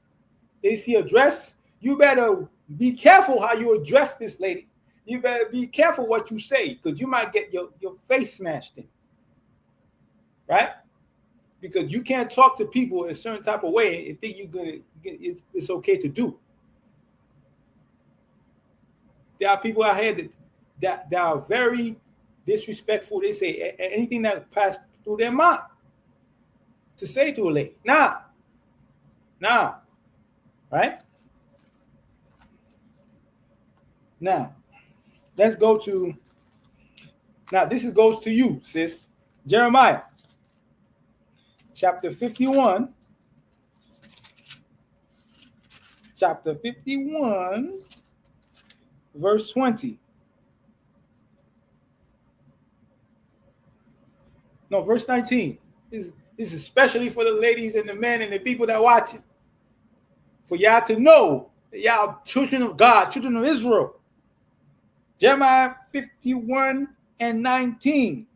they see a dress. You better be careful how you address this lady. You better be careful what you say, because you might get your face smashed in. Right? Because you can't talk to people a certain type of way and think it's okay to do. There are people out here that are very disrespectful. They say anything that passed through their mind to say to a lady. Nah. Right? Now, let's go to, this goes to you, sis. Jeremiah, chapter 51. Chapter 51, verse 20. No, verse 19. This is especially for the ladies and the men and the people that are watching. For y'all to know that y'all children of God, children of Israel. Jeremiah 51 and 19.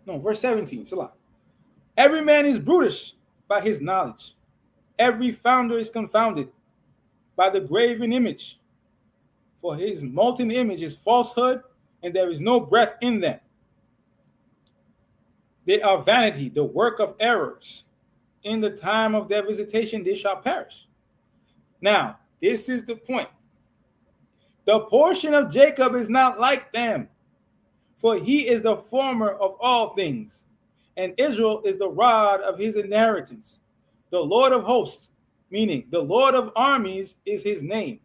No, verse 17. Salah. Every man is brutish by his knowledge. Every founder is confounded by the graven image. For his molten image is falsehood, and there is no breath in them. They are vanity, the work of errors. In the time of their visitation, they shall perish. Now, this is the point. The portion of Jacob is not like them, for he is the former of all things, and Israel is the rod of his inheritance. The Lord of hosts, meaning the Lord of armies, is his name.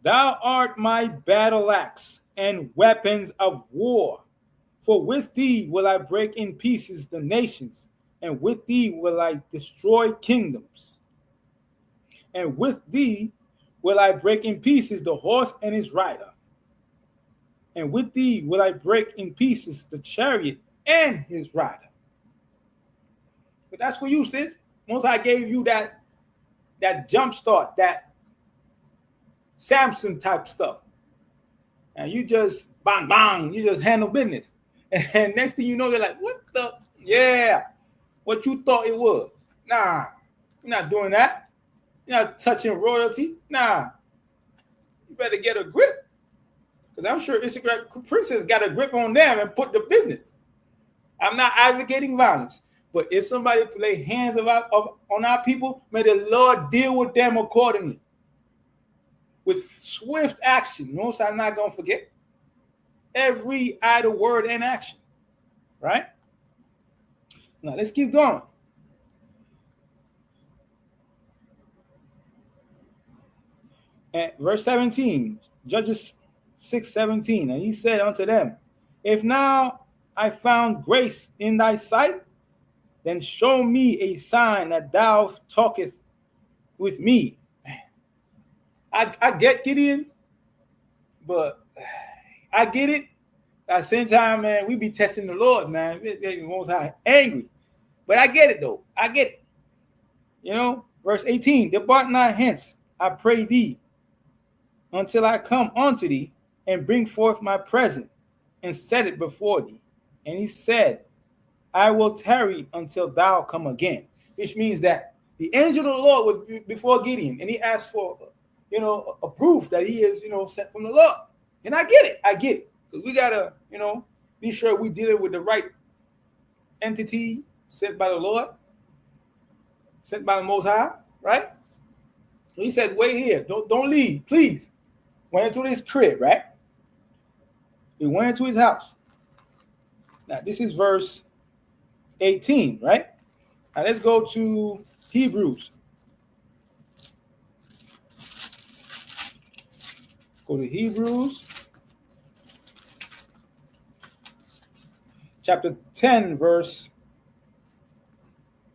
Thou art my battle axe and weapons of war. For with thee will I break in pieces the nations, and with thee will I destroy kingdoms. And with thee will I break in pieces the horse and his rider. And with thee will I break in pieces the chariot and his rider. But that's for you, sis. Once I gave you that jump start, that Samson type stuff. And you just bang, bang, you just handle business. And next thing you know, they're like, what the? Yeah, what you thought it was. Nah, you're not doing that. You're not touching royalty. Nah, you better get a grip. Because I'm sure Instagram Princess got a grip on them and put the business. I'm not advocating violence. But if somebody lay hands on our people, may the Lord deal with them accordingly. With swift action. Notice I'm not going to forget. Every idle word and action. Right? Now, let's keep going. At verse 17, Judges 6:17, and he said unto them, if now I found grace in thy sight, then show me a sign that thou talkest with me. I get Gideon, but I get it. At the same time, man, we be testing the Lord, man. Most high angry. But I get it, though. I get it. You know, verse 18, depart not hence, I pray thee, until I come unto thee and bring forth my present and set it before thee. And he said, I will tarry until thou come again. Which means that the angel of the Lord was before Gideon, and he asked for, a proof that he is, sent from the Lord. And I get it. Because we got to, be sure we dealing with the right entity sent by the Lord, sent by the Most High, right? So he said, wait here. Don't leave, please. Went into this crib, right? He went into his house. Now, this is verse 18, right? Now, let's go to Hebrews. Go to Hebrews. Chapter 10, verse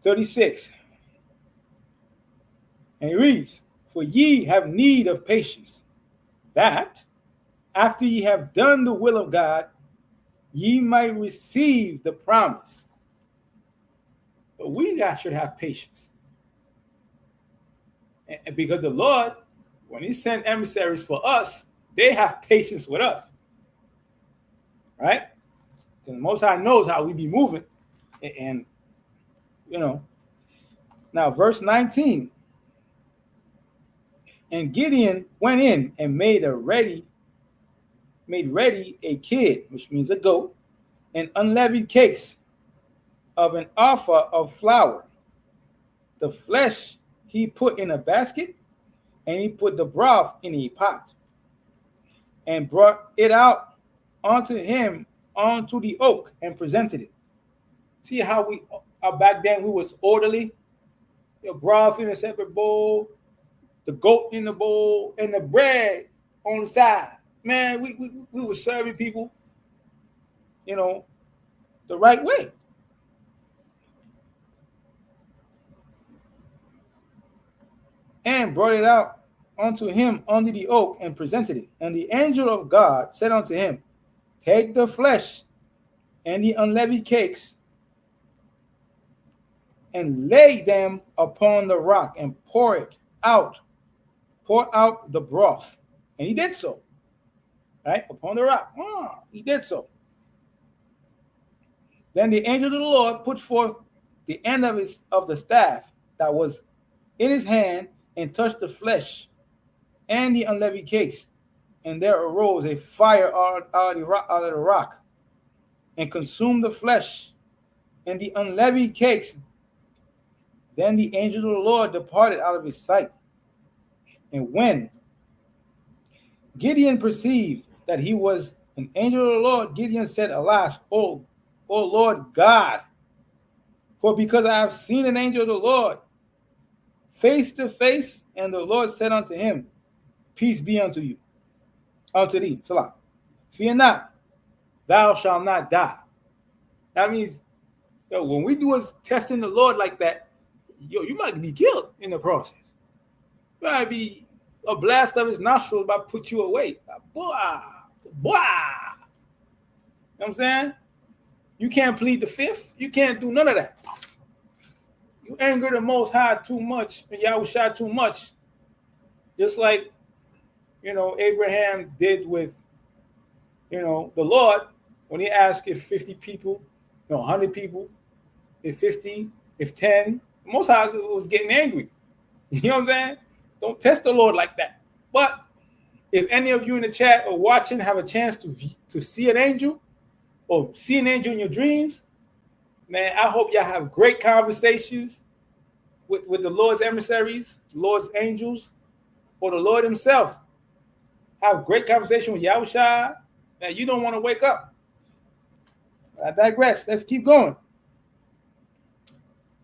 36. And he reads, for ye have need of patience, that after ye have done the will of God, ye might receive the promise. But we should have patience. And because the Lord, when he sent emissaries for us, they have patience with us. Right? Because the Most High knows how we be moving. And now verse 19. And Gideon went in and made ready a kid, which means a goat, and unleavened cakes of an offer of flour. The flesh he put in a basket, and he put the broth in a pot, and brought it out onto the oak, and presented it. See how we back then we was orderly. The broth in a separate bowl, the goat in the bowl, and the bread on the side. Man, we were serving people, the right way. And brought it out unto him under the oak, and presented it. And the angel of God said unto him, take the flesh and the unleavened cakes, and lay them upon the rock, and pour out the broth. And he did so. right? Upon the rock. He did so. Then the angel of the Lord put forth the end of the staff that was in his hand and touched the flesh and the unleavened cakes. And there arose a fire out of the rock and consumed the flesh and the unleavened cakes. Then the angel of the Lord departed out of his sight. And when Gideon perceived that he was an angel of the Lord, Gideon said, Alas, O Lord God, for because I have seen an angel of the Lord face to face. And the Lord said unto him, Peace be unto you, unto thee. Salah. Fear not, thou shalt not die. That means, when we do us testing the Lord like that, you might be killed in the process. You might be a blast of his nostrils about put you away. Boy. You know what I'm saying? You can't plead the fifth. You can't do none of that. You anger the Most High too much, and Yahushua too much. Just like, Abraham did with, the Lord when he asked if 50 people, 100 people, if 50, if 10, the Most High was getting angry. You know what I'm saying? Don't test the Lord like that. But if any of you in the chat or watching have a chance to see an angel or see an angel in your dreams, man, I hope y'all have great conversations with the Lord's emissaries, Lord's angels, or the Lord himself. Have great conversation with Yahushua. Man, you don't want to wake up. I digress. Let's keep going.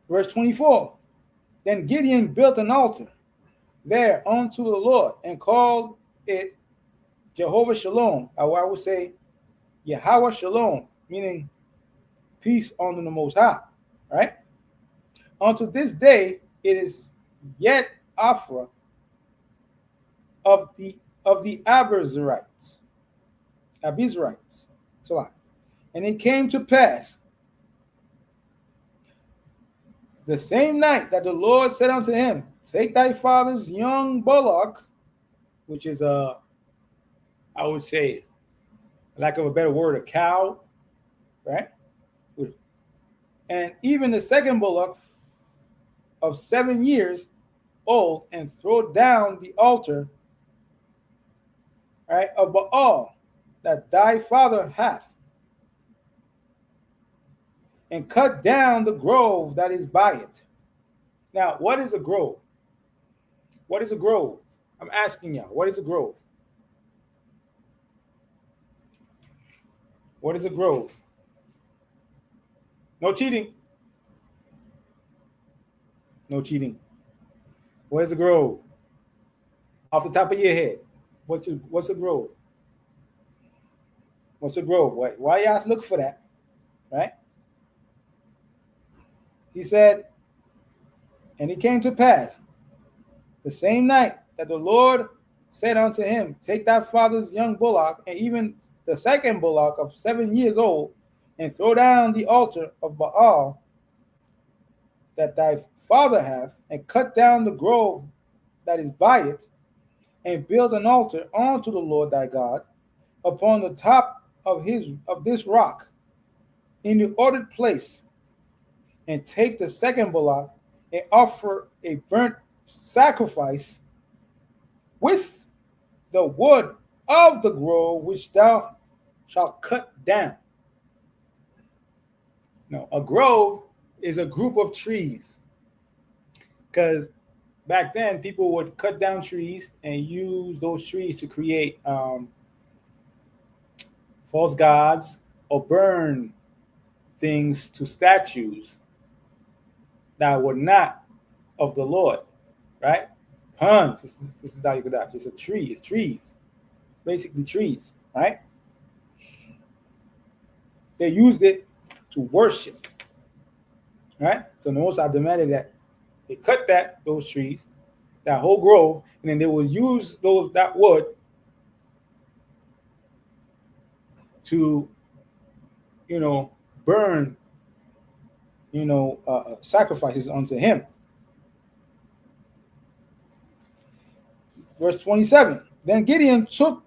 Verse 24. Then Gideon built an altar there unto the Lord and called it Jehovah Shalom. Or I would say Yahweh Shalom, meaning peace unto the Most High. Right? Unto this day it is yet Ophrah of the Abizarites. And it came to pass the same night that the Lord said unto him, Take thy father's young bullock, which is I would say, lack of a better word, a cow, right? And even the second bullock of 7 years old, and throw down the altar, right, of Baal that thy father hath, and cut down the grove that is by it. Now, what is a grove? What is a grove? I'm asking y'all, what is a grove? What is a grove? No cheating. No cheating. What is a grove? Off the top of your head, what's a grove? What's a grove? Why y'all look for that? Right? He said, and it came to pass the same night that the Lord said unto him, Take thy father's young bullock, and even the second bullock of 7 years old, and throw down the altar of Baal that thy father hath, and cut down the grove that is by it, and build an altar unto the Lord thy God upon the top of this rock in the ordered place, and take the second bullock and offer a burnt sacrifice with the wood of the grove which thou shalt cut down. Now, a grove is a group of trees, because back then people would cut down trees and use those trees to create false gods or burn things to statues that were not of the Lord, right? This is how you could act. It's a tree. It's trees, basically trees, right? They used it to worship, right? So the Most High demanded that they cut those trees, that whole grove, and then they will use that wood to, burn, sacrifices unto him. Verse 27. Then Gideon took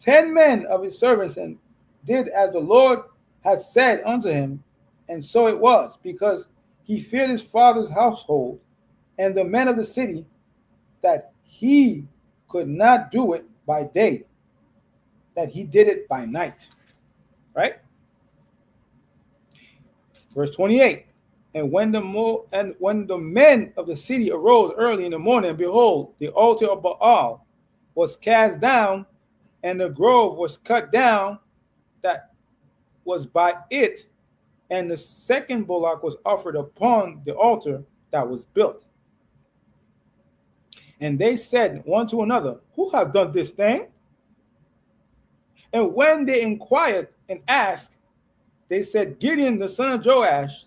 10 men of his servants, and did as the Lord had said unto him. And so it was, because he feared his father's household and the men of the city, that he could not do it by day, that he did it by night. Right? Verse 28. And when the men of the city arose early in the morning, and behold, the altar of Baal was cast down, and the grove was cut down that was by it, and the second bullock was offered upon the altar that was built. And they said one to another, who have done this thing? And when they inquired and asked, they said, Gideon the son of Joash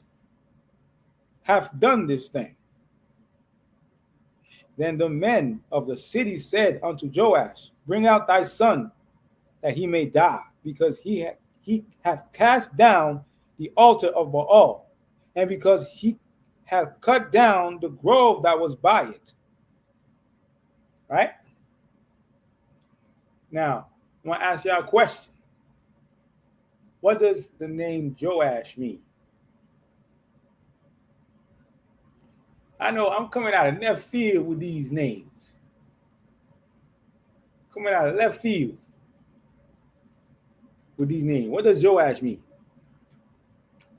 hath done this thing. Then the men of the city said unto Joash, bring out thy son, that he may die, because he hath cast down the altar of Baal, and because he hath cut down the grove that was by it. Right? Now, I want to ask y'all a question. What does the name Joash mean? I know I'm coming out of left field with these names. Coming out of left field with these names. What does Joash mean?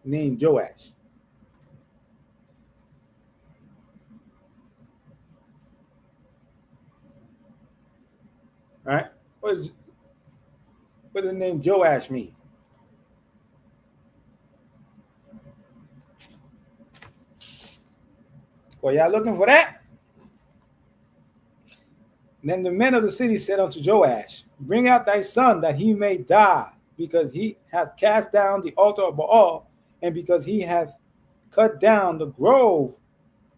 The name Joash. All right? What does the name Joash mean? Well, y'all looking for that? Then the men of the city said unto Joash, bring out thy son, that he may die, because he hath cast down the altar of Baal, and because he hath cut down the grove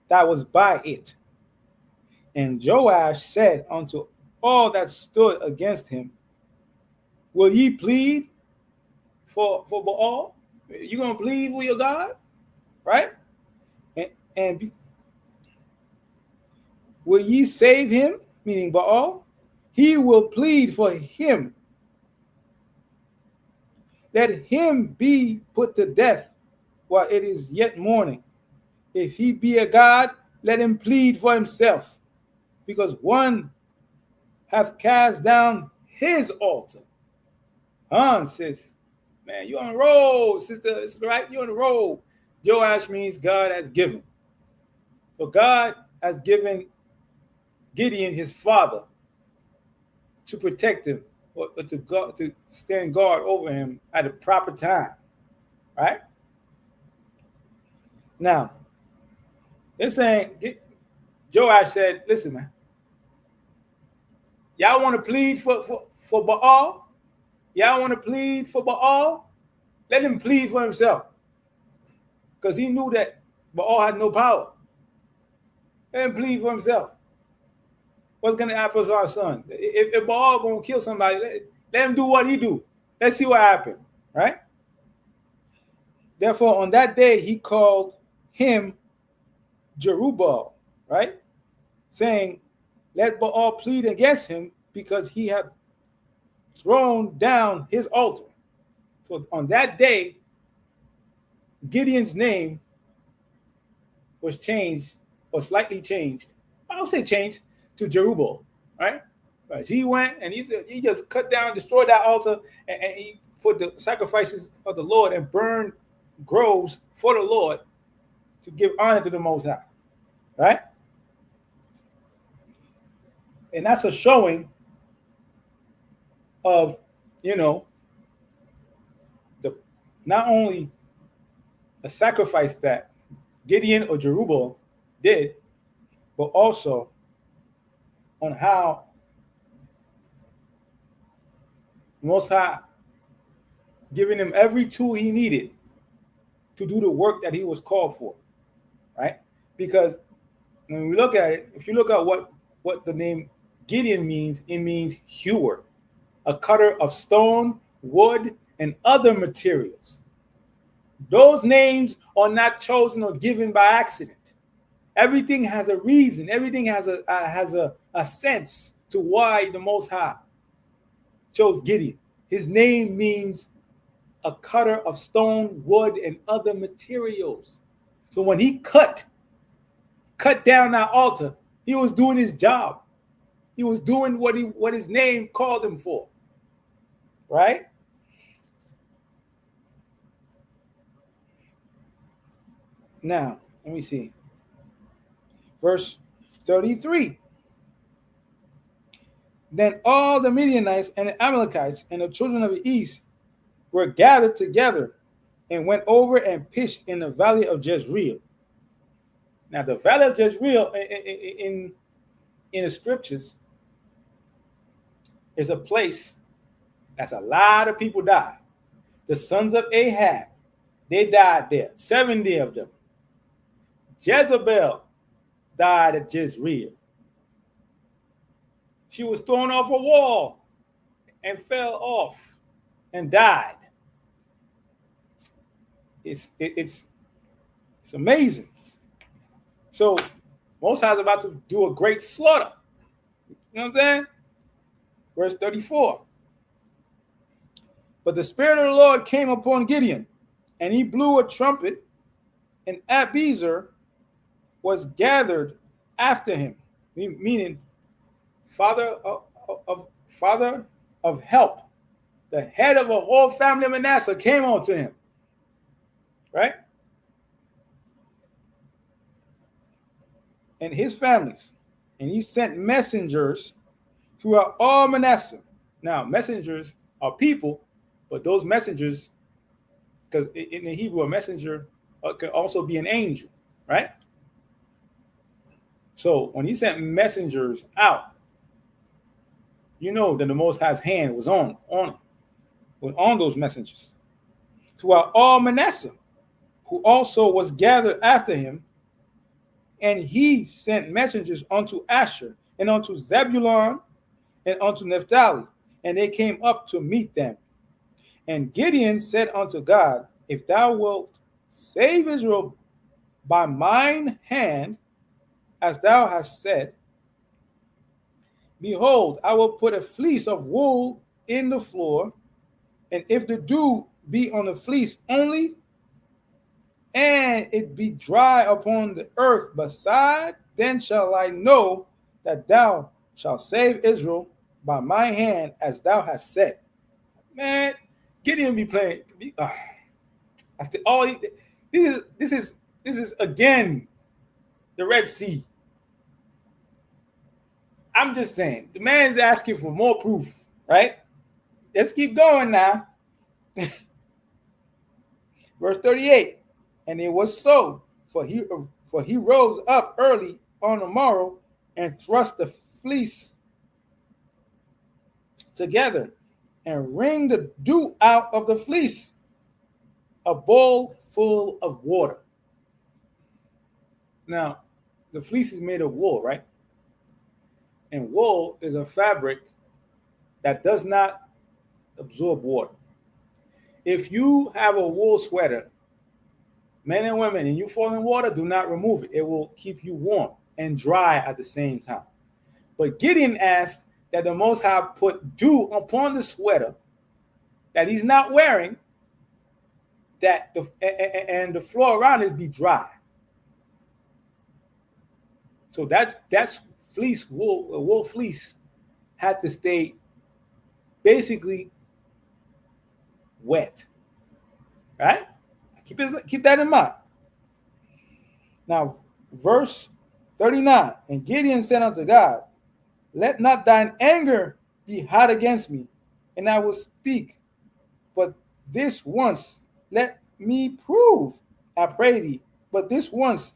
that was by it. And Joash said unto all that stood against him, will ye plead for Baal? You gonna plead for your God? Right? And will ye save him, meaning Baal? He will plead for him. Let him be put to death while it is yet morning. If he be a God, let him plead for himself, because one hath cast down his altar. Sis, man, you on the road, sister. It's right, you on the road. Joash means God has given. So God has given Gideon his father to protect him, or to stand guard over him at the proper time. Right? Now, they're saying, Joash said, listen, man, y'all want to plead for Baal? Y'all want to plead for Baal? Let him plead for himself. Because he knew that Baal had no power. Let him plead for himself. What's going to happen to our son? If Baal going to kill somebody, let him do what he do. Let's see what happens. Right? Therefore, on that day, he called him Jerubbaal, right? Saying, let Baal plead against him, because he had thrown down his altar. So on that day, Gideon's name was changed, or slightly changed. I don't say changed, to Jerubbaal, right? Right. He went and he just cut down, destroyed that altar, and he put the sacrifices of the Lord and burned groves for the Lord to give honor to the Most High, right? And that's a showing of, not only a sacrifice that Gideon or Jerubbaal did, but also on how Most High giving him every tool he needed to do the work that he was called for, right? Because when we look at it, if you look at what the name Gideon means, it means hewer, a cutter of stone, wood, and other materials. Those names are not chosen or given by accident. Everything has a reason. Everything has a sense to why the Most High chose Gideon. His name means a cutter of stone, wood, and other materials. So when he cut down that altar, he was doing his job. He was doing what his name called him for. Right? Now, let me see. Verse 33. Then all the Midianites and the Amalekites and the children of the east were gathered together and went over and pitched in the valley of Jezreel. Now, the valley of Jezreel in the scriptures is a place that's a lot of people died. The sons of Ahab, they died there, 70 of them. Jezebel died at Jezreel. She was thrown off a wall and fell off and died. It's amazing. So Most High is about to do a great slaughter. You know what I'm saying? Verse 34. But the Spirit of the Lord came upon Gideon, and he blew a trumpet, and Abiezer was gathered after him, meaning father of help. The head of a whole family of Manasseh came unto him. Right? And his families. And he sent messengers throughout all Manasseh. Now, messengers are people, but those messengers, because in the Hebrew, a messenger could also be an angel, right? So when he sent messengers out, you know that the Most High's hand was on those messengers. Throughout all Manasseh, who also was gathered after him, and he sent messengers unto Asher, and unto Zebulun, and unto Naphtali, and they came up to meet them. And Gideon said unto God, if thou wilt save Israel by mine hand, as thou hast said, behold, I will put a fleece of wool in the floor, and if the dew be on the fleece only, and it be dry upon the earth beside, then shall I know that thou shalt save Israel by my hand, as thou hast said. Man, Gideon be playing. After all, this is again the Red Sea. I'm just saying, the man is asking for more proof, right? Let's keep going now. Verse 38. And it was so, for he rose up early on the morrow and thrust the fleece together and wringed the dew out of the fleece, a bowl full of water. Now, the fleece is made of wool, right? And wool is a fabric that does not absorb water. If you have a wool sweater, men and women, and you fall in water, do not remove it. It will keep you warm and dry at the same time. But Gideon asked that the Most High put dew upon the sweater that he's not wearing, and the floor around it be dry. So that's fleece, wool fleece had to stay basically wet, right? Keep that in mind. Now, verse 39, and Gideon said unto God, let not thine anger be hot against me, and I will speak, but this once let me prove, I pray thee, but this once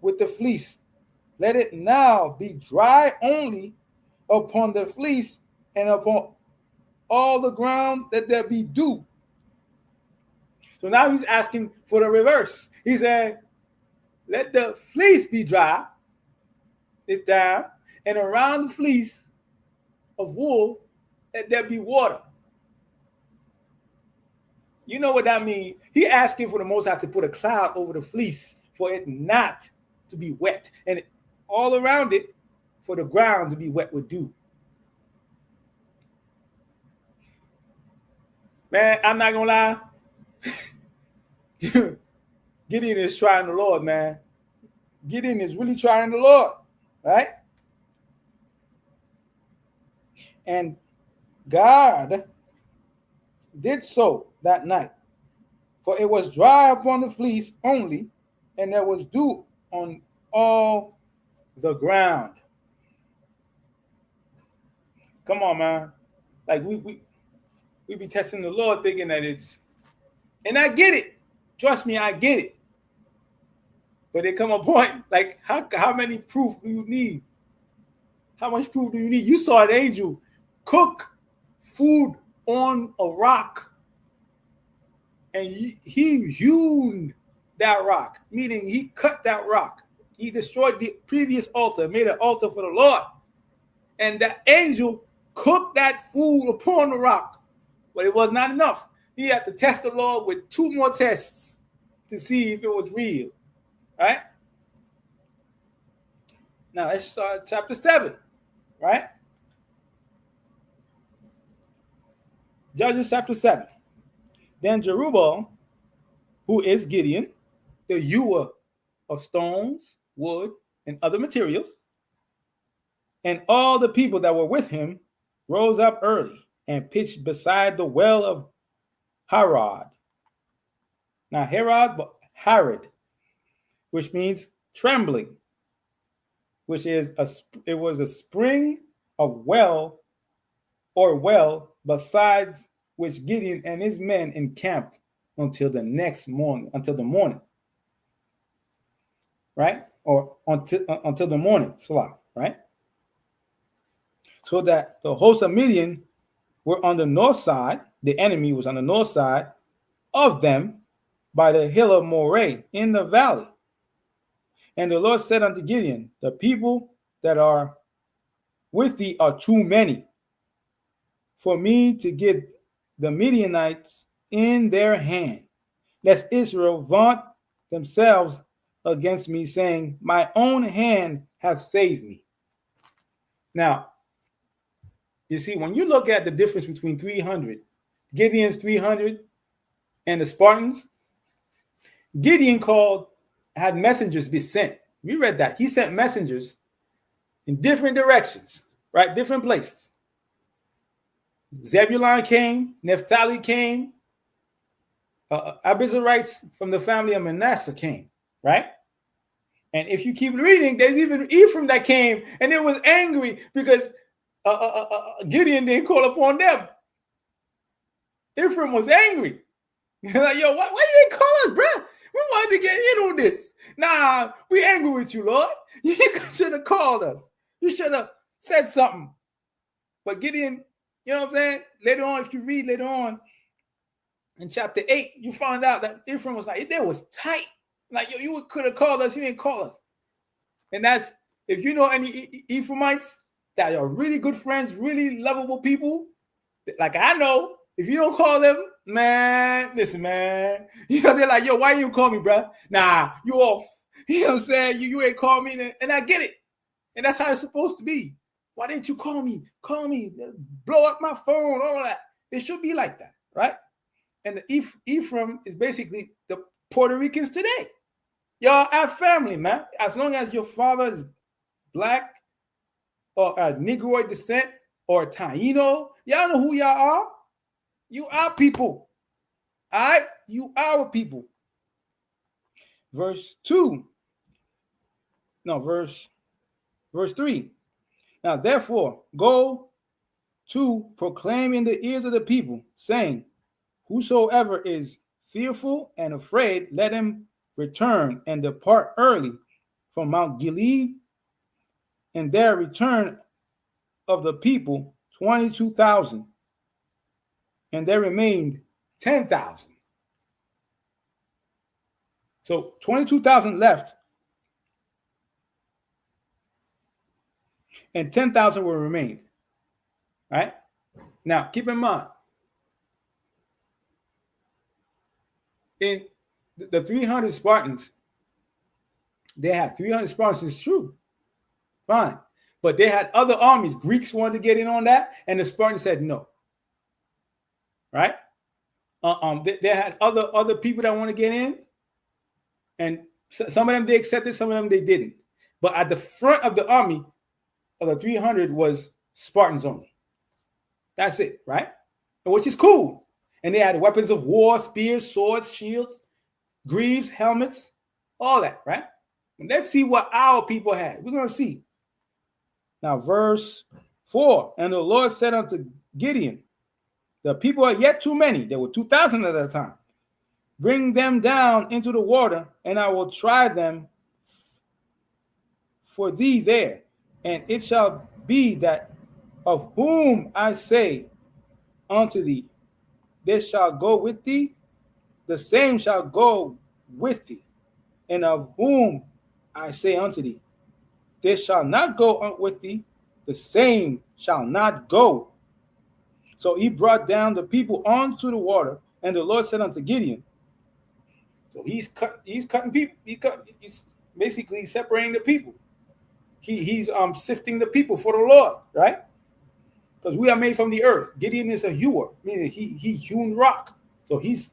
with the fleece, let it now be dry only upon the fleece, and upon all the ground that there be dew. So now he's asking for the reverse. He said, let the fleece be dry this time, and around the fleece of wool, let there be water. You know what that means? He asking for the Most High to put a cloud over the fleece for it not to be wet, and all around it for the ground to be wet with dew. Man, I'm not going to lie. Gideon is trying the Lord, man. Gideon is really trying the Lord, right? And God did so that night, for it was dry upon the fleece only, and there was dew on all the ground. Come on, man. Like we be testing the Lord thinking that it's, and I get it. Trust me, I get it. But there come a point, like how many proof do you need? How much proof do you need? You saw an angel cook food on a rock, and he hewn that rock, meaning he cut that rock. He destroyed the previous altar, made an altar for the Lord. And the angel cooked that food upon the rock. But it was not enough. He had to test the Lord with 2 more tests to see if it was real. Right? Now let's start chapter 7. Right? Judges chapter 7. Then Jerubbaal, who is Gideon, the hewer of stones, wood, and other materials, and all the people that were with him rose up early and pitched beside the well of Harod. Now Harod, which means trembling, which is it was a spring of well besides which Gideon and his men encamped until the morning. Right? Or until the morning, Salah, right? So that the host of Midian were on the north side, the enemy was on the north side of them by the hill of Moreh in the valley. And the Lord said unto Gideon, the people that are with thee are too many for me to give the Midianites in their hand, lest Israel vaunt themselves against me, saying, my own hand hath saved me. Now, you see, when you look at the difference between 300, Gideon's 300 and the Spartans, Gideon had messengers be sent. We read that. He sent messengers in different directions, right? Different places. Zebulun came, Naphtali came, Abizarites from the family of Manasseh came, right? And if you keep reading, there's even Ephraim that came, and it was angry because Gideon didn't call upon them. Ephraim was angry. Like, yo, why you didn't call us, bro? We wanted to get in on this. Nah, we angry with you, Lord. You should have called us. You should have said something. But Gideon, you know what I'm saying? Later on, if you read later on in chapter 8, you find out that Ephraim was like, it was tight. Like, yo, you could have called us. You didn't call us. And that's, if you know any Ephraimites that are really good friends, really lovable people, like I know, if you don't call them, man, listen, man. You know, they're like, yo, why you call me, bro? Nah, you off. You know what I'm saying? You ain't call me, and I get it. And that's how it's supposed to be. Why didn't you call me? Call me. Blow up my phone, all that. It should be like that, right? And the Ephraim is basically the Puerto Ricans today. Y'all have family, man. As long as your father is black or a Negroid descent or Taino, y'all know who y'all are. You are people. All right? You are people. Verse 3. Now, therefore, go to proclaim in the ears of the people, saying, whosoever is fearful and afraid, let him return and depart early from Mount Gilead, and there return of the people 22,000, and there remained 10,000. So 22,000 left, and 10,000 were remained. Right? Now, keep in mind, in the 300 Spartans, they had 300 Spartans, it's true. Fine. But they had other armies. Greeks wanted to get in on that, and the Spartans said no. Right? They had other people that want to get in, and some of them they accepted, some of them they didn't. But at the front of the army of the 300 was Spartans only. That's it, right? Which is cool. And they had weapons of war, spears, swords, shields, greaves, helmets, all that, right? And let's see what our people had. We're going to see. Now, verse 4, and the Lord said unto Gideon, the people are yet too many. There were 2,000 at that time. Bring them down into the water, and I will try them for thee there. And it shall be that of whom I say unto thee, this shall go with thee, the same shall go with thee. And of whom I say unto thee, this shall not go with thee, the same shall not go. So he brought down the people onto the water, and the Lord said unto Gideon. So he's cutting people. He's basically separating the people. He's sifting the people for the Lord, right? Because we are made from the earth. Gideon is a hewer, meaning he hewn rock. So he's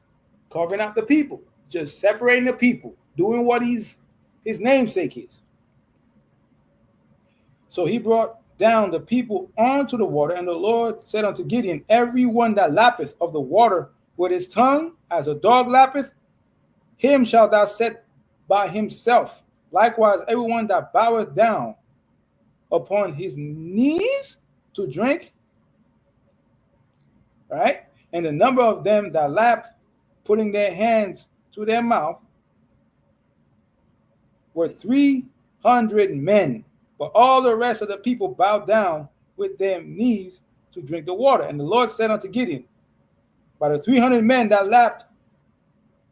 carving out the people, just separating the people, doing what his namesake is. So he brought down the people onto the water, and the Lord said unto Gideon, every one that lappeth of the water with his tongue, as a dog lappeth, him shalt thou set by himself. Likewise, everyone that boweth down upon his knees to drink, right? And the number of them that lapped, putting their hands to their mouth, were 300 men. But all the rest of the people bowed down with their knees to drink the water. And the Lord said unto Gideon, by the 300 men that lapped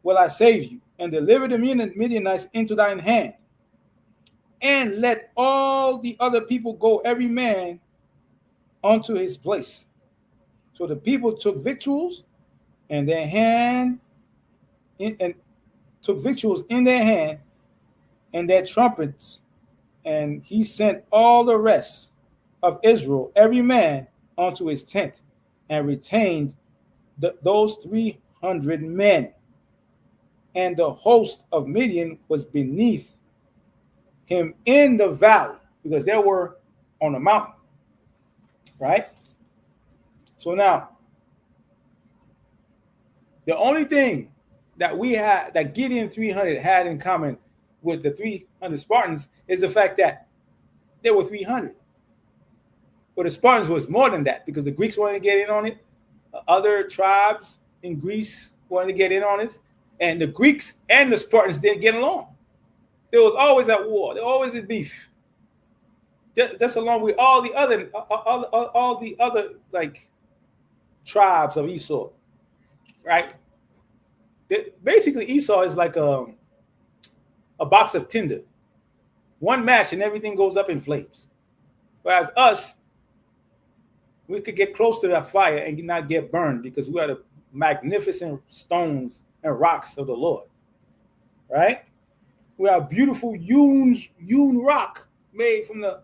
will I save you, and deliver the Midianites into thine hand. And let all the other people go, every man unto his place. So the people took victuals in their hand, and took victuals in their hand, and their trumpets. And he sent all the rest of Israel, every man unto his tent, and retained those 300 men. And the host of Midian was beneath him in the valley, because they were on the mountain, right? So now, the only thing that we had, that Gideon 300 had in common with the 300 Spartans, is the fact that there were 300. But the Spartans was more than that, because the Greeks wanted to get in on it. Other tribes in Greece wanted to get in on it. And the Greeks and the Spartans didn't get along. There was always at war. There was always a beef. Just along with all the other like tribes of Esau, right? Basically, Esau is like a box of tinder. One match and everything goes up in flames. Whereas us, we could get close to that fire and not get burned, because we are the magnificent stones and rocks of the Lord, right? We are beautiful hewn rock made from the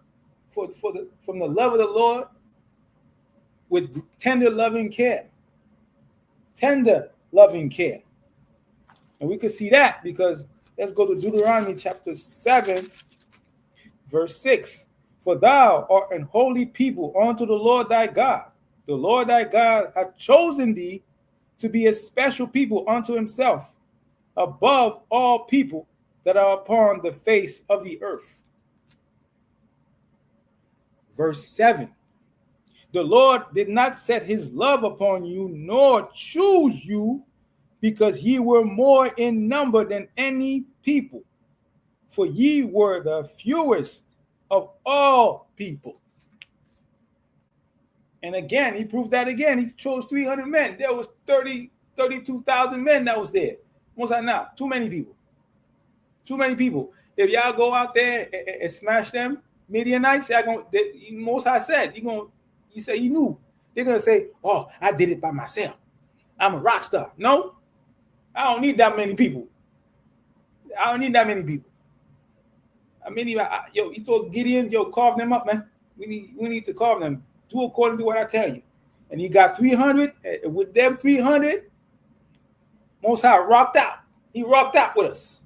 love of the Lord, with tender loving care. Tender loving care. And we could see that because let's go to Deuteronomy chapter 7, verse 6. For thou art an holy people unto the Lord thy God. The Lord thy God hath chosen thee to be a special people unto himself, above all people that are upon the face of the earth. Verse 7. The Lord did not set his love upon you, nor choose you, because ye were more in number than any people, for ye were the fewest of all people. And again, he proved that again. He chose 300 men. There was 32,000 men that was there. What's that now? Too many people. Too many people. If y'all go out there and smash them Midianites, Most High said, you say you knew. They're going to say, oh, I did it by myself. I'm a rock star. No, I don't need that many people. I don't need that many people. I mean, he told Gideon, carve them up, man. We need to carve them. Do according to what I tell you. And he got 300. With them 300, Most High rocked out. He rocked out with us.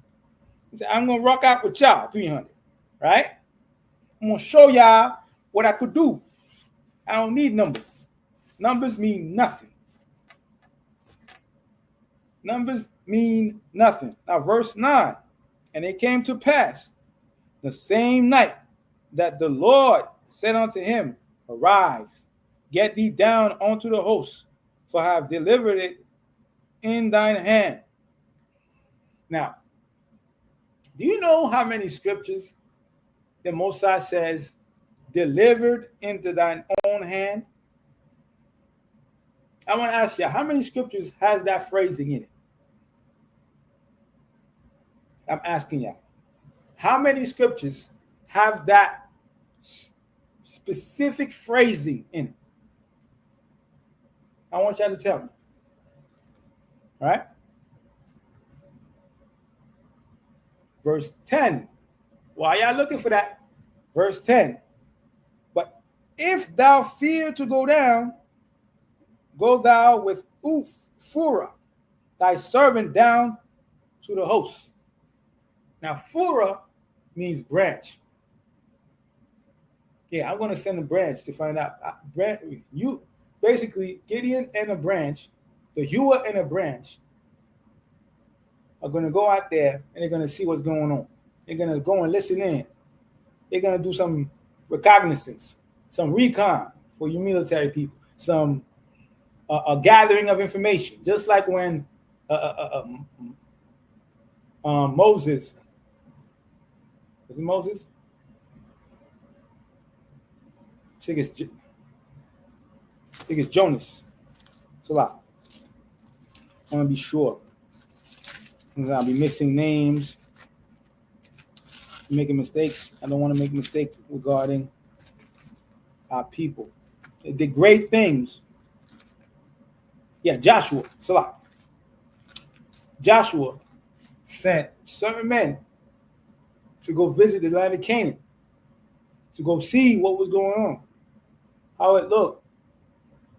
He said, I'm going to rock out with y'all, 300. Right? I'm going to show y'all what I could do. I don't need numbers. Numbers mean nothing. Numbers mean nothing. Now, verse 9. And it came to pass the same night that the Lord said unto him, Arise, get thee down unto the host, for I have delivered it in thine hand. Now, do you know how many scriptures the Most High says, delivered into thine own hand? I want to ask you, how many scriptures has that phrasing in it? I'm asking you. How many scriptures have that specific phrasing in it? I want y'all to tell me. All right? Verse 10. While y'all looking for that, verse 10. But if thou fear to go down, go thou with Phurah, thy servant, down to the host. Now, Phurah means branch. Yeah, I'm going to send a branch to find out. You basically, Gideon and a branch, the Hua and a branch, are going to go out there and they're going to see what's going on. They're going to go and listen in. They're going to do some reconnaissance, some recon for you military people, some a gathering of information, just like when Moses. Was it Moses? I think it's Jonas. It's a lot. I want to be sure. I'll be missing names, making mistakes. I don't want to make mistakes regarding our people. They did great things. Yeah, Joshua. It's a lot. Joshua sent certain men to go visit the land of Canaan, to go see what was going on, how it looked,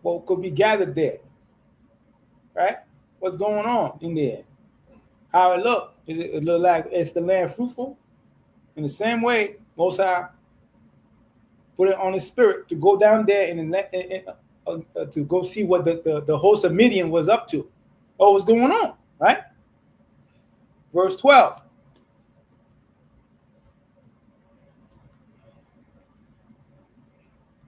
what could be gathered there, right? What's going on in there, how it looked. It look like it's the land fruitful? In the same way, Most High put it on his spirit to go down there and to go see what the host of Midian was up to, what was going on, right? Verse 12.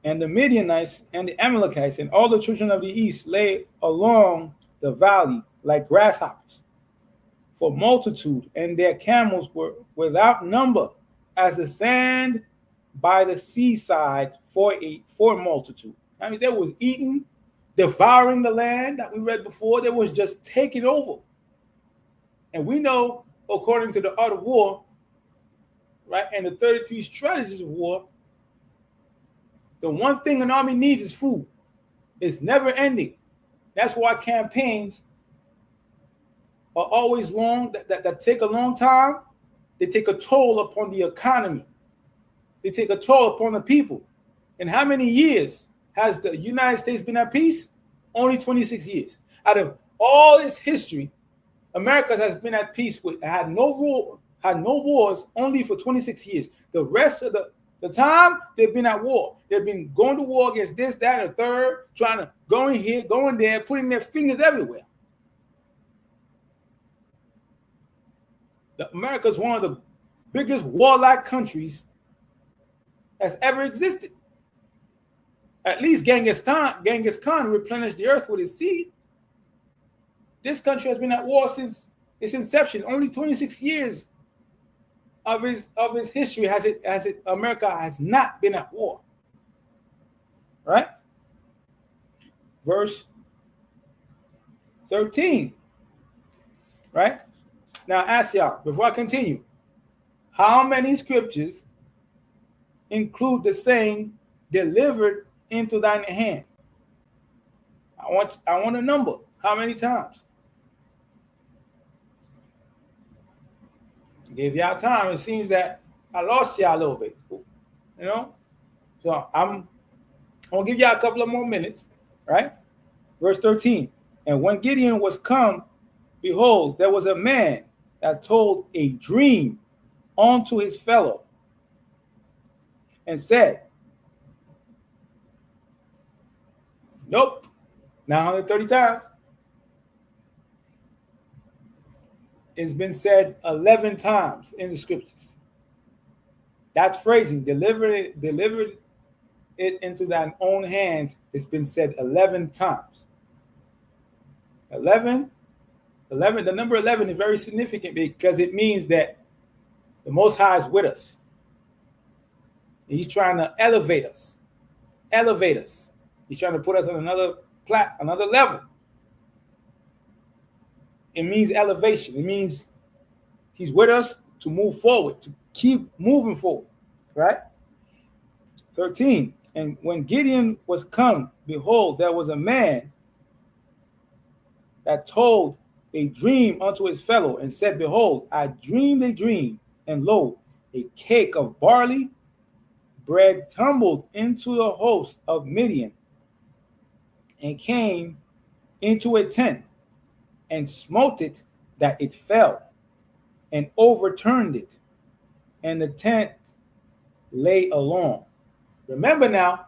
And the Midianites and the Amalekites and all the children of the east lay along the valley like grasshoppers for multitude, and their camels were without number as the sand by the seaside for multitude. I mean, they was eating, devouring the land that we read before. They was just taking over. And we know, according to the art of war, right, and the 33 strategies of war, the one thing an army needs is food. It's never ending. That's why campaigns are always long, that take a long time. They take a toll upon the economy. They take a toll upon the people. And how many years has the United States been at peace? Only 26 years. Out of all its history, America has been at peace with, had no wars only for 26 years. The rest of the time, they've been at war. They've been going to war against this, that, and the third, trying to go in here, going there, putting their fingers everywhere. America is one of the biggest warlike countries that's ever existed. At least Genghis Khan replenished the earth with his seed. This country has been at war since its inception. Only 26 years of his history America has not been at war. Right? Verse 13. Right? Now ask y'all, before I continue, how many scriptures include the saying delivered into thine hand? I want a number. How many times? Give y'all time. It seems that I lost y'all a little bit. You know? So I'm gonna give y'all a couple of more minutes, right? Verse 13. And when Gideon was come behold, there was a man that told a dream unto his fellow and said, nope, 930 times. It's been said 11 times in the scriptures. That phrasing, delivered it into thine own hands, it's been said 11 times. 11, the number 11 is very significant because it means that the Most High is with us. He's trying to elevate us. He's trying to put us on another level. It means elevation. It means he's with us to move forward, to keep moving forward, right? 13, and when Gideon was come, behold, there was a man that told a dream unto his fellow and said, behold, I dreamed a dream, and lo, a cake of barley bread tumbled into the host of Midian and came into a tent and smote it that it fell and overturned it, and the tent lay along. Remember now,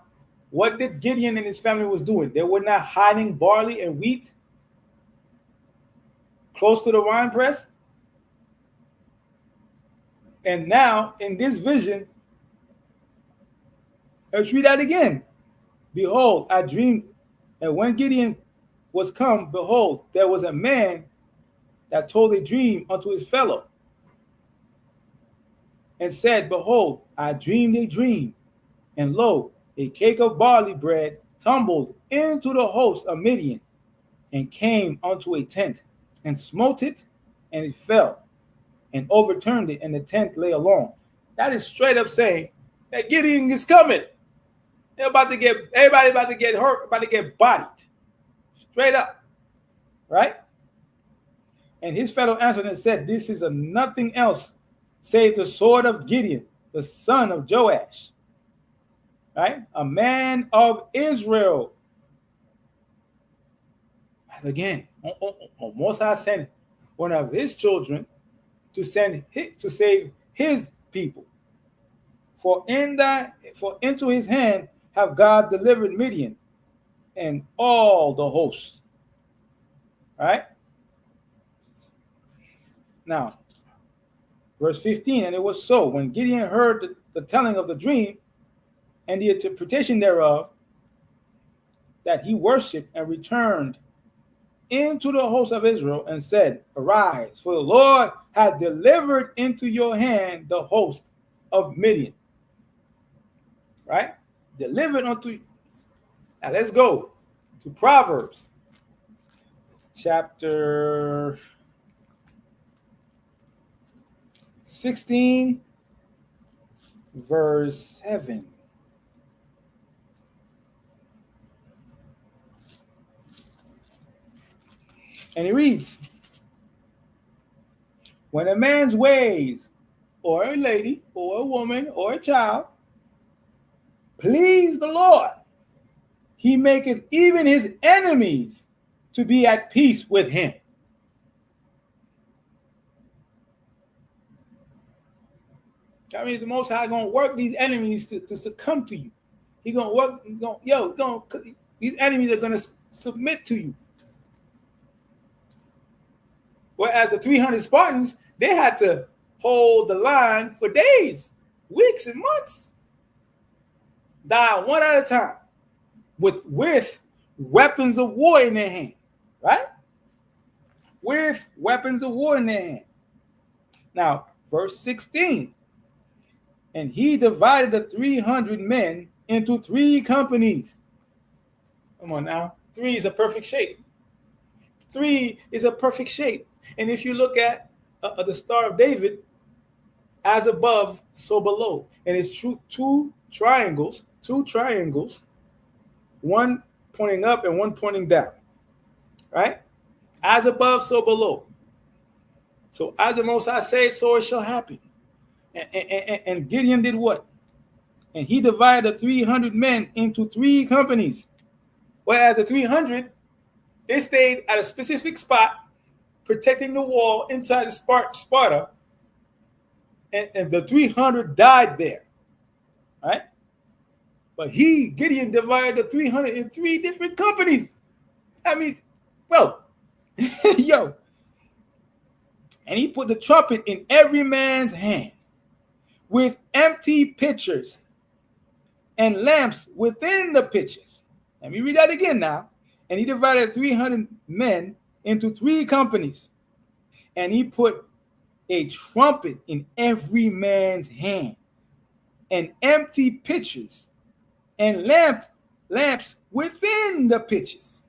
what did Gideon and his family was doing? They were not hiding barley and wheat close to the wine press. And now in this vision, let's read that again. Behold, I dreamed, and when Gideon was come, behold, there was a man that told a dream unto his fellow and said, behold, I dreamed a dream, and lo, a cake of barley bread tumbled into the host of Midian and came unto a tent and smote it, and it fell and overturned it, and the tent lay along. That is straight up saying that Gideon is coming. Everybody about to get hurt, about to get bodied. Straight up. Right? And his fellow answered and said, this is nothing else save the sword of Gideon, the son of Joash. Right? A man of Israel. As again, Most High sent one of his children to save his people. For into his hand have God delivered Midian and all the hosts. Right? Now, verse 15, and it was so, when Gideon heard the telling of the dream and the interpretation thereof, that he worshipped and returned into the host of Israel and said, arise, for the Lord hath delivered into your hand the host of Midian. Right? Delivered unto you. Now let's go to Proverbs chapter 16, verse 7. And he reads, when a man's ways, or a lady, or a woman, or a child, please the Lord, he maketh even his enemies to be at peace with him. That means the Most High gonna work these enemies to succumb to you. He gonna work. These enemies are gonna submit to you. Whereas the 300 Spartans, they had to hold the line for days, weeks, and months. Die one at a time with weapons of war in their hand, right? With weapons of war in their hand. Now, verse 16. And he divided the 300 men into 3 companies. Come on now. 3 is a perfect shape. 3 is a perfect shape. And if you look at the Star of David, as above, so below. And it's two triangles, one pointing up and one pointing down. Right? As above, so below. So as the Most High says, so it shall happen. And Gideon did what? And he divided the 300 men into 3 companies. Whereas the 300, they stayed at a specific spot protecting the wall inside the Sparta, and the 300 died there, right? But Gideon, divided the 300 in 3 different companies. I mean, well, yo. And he put the trumpet in every man's hand with empty pitchers and lamps within the pitchers. Let me read that again now. And he divided 300 men into 3 companies. And he put a trumpet in every man's hand and empty pitchers and lamps within the pitchers.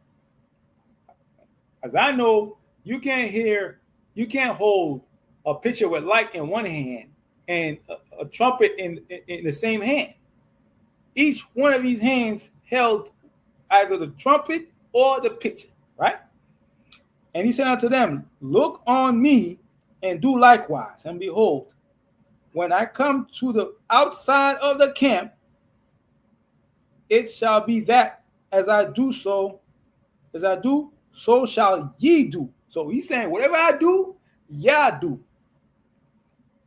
As I know, you can't hold a pitcher with light in one hand and a trumpet in the same hand. Each one of these hands held either the trumpet or the pitcher, right? And he said unto them, look on me and do likewise. And behold, when I come to the outside of the camp, it shall be that as I do, so shall ye do. So he's saying, whatever I do, y'all do.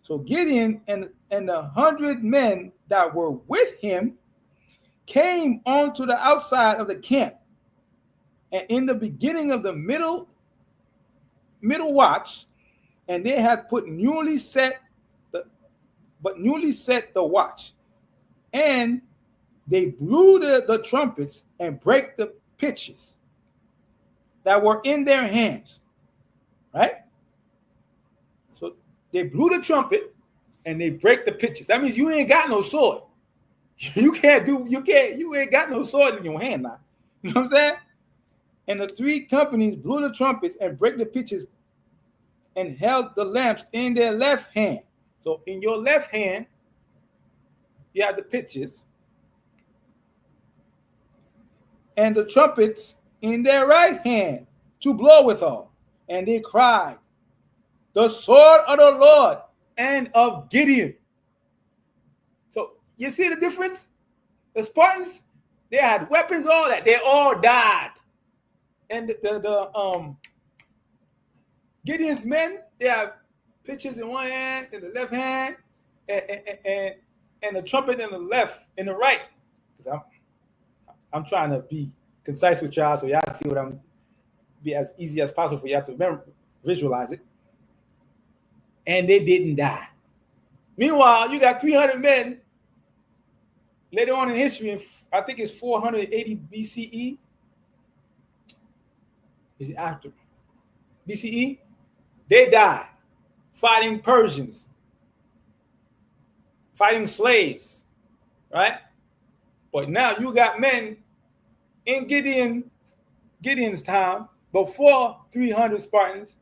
So Gideon and the 100 men that were with him came onto the outside of the camp. And in the beginning of the middle watch, and they had newly set the watch. And they blew the trumpets and brake the pitchers that were in their hands. Right? So they blew the trumpet and they break the pitchers. That means you ain't got no sword. You ain't got no sword in your hand now. You know what I'm saying? And the 3 companies blew the trumpets and break the pitchers and held the lamps in their left hand. So in your left hand, you have the pitchers and the trumpets in their right hand to blow withal. And they cried, the sword of the Lord and of Gideon. So you see the difference? The Spartans, they had weapons, all that. They all died. And the Gideon's men, they have pitchers in one hand, in the left hand, and the trumpet in the left, in the right. Because I'm trying to be concise with y'all, so y'all see what I'm be as easy as possible for y'all to visualize it. And they didn't die. Meanwhile, you got 300 men later on in history, I think it's 480 BCE. Is it after BCE? They died fighting Persians, fighting slaves, right? But now you got men in Gideon's time, before 300 Spartans,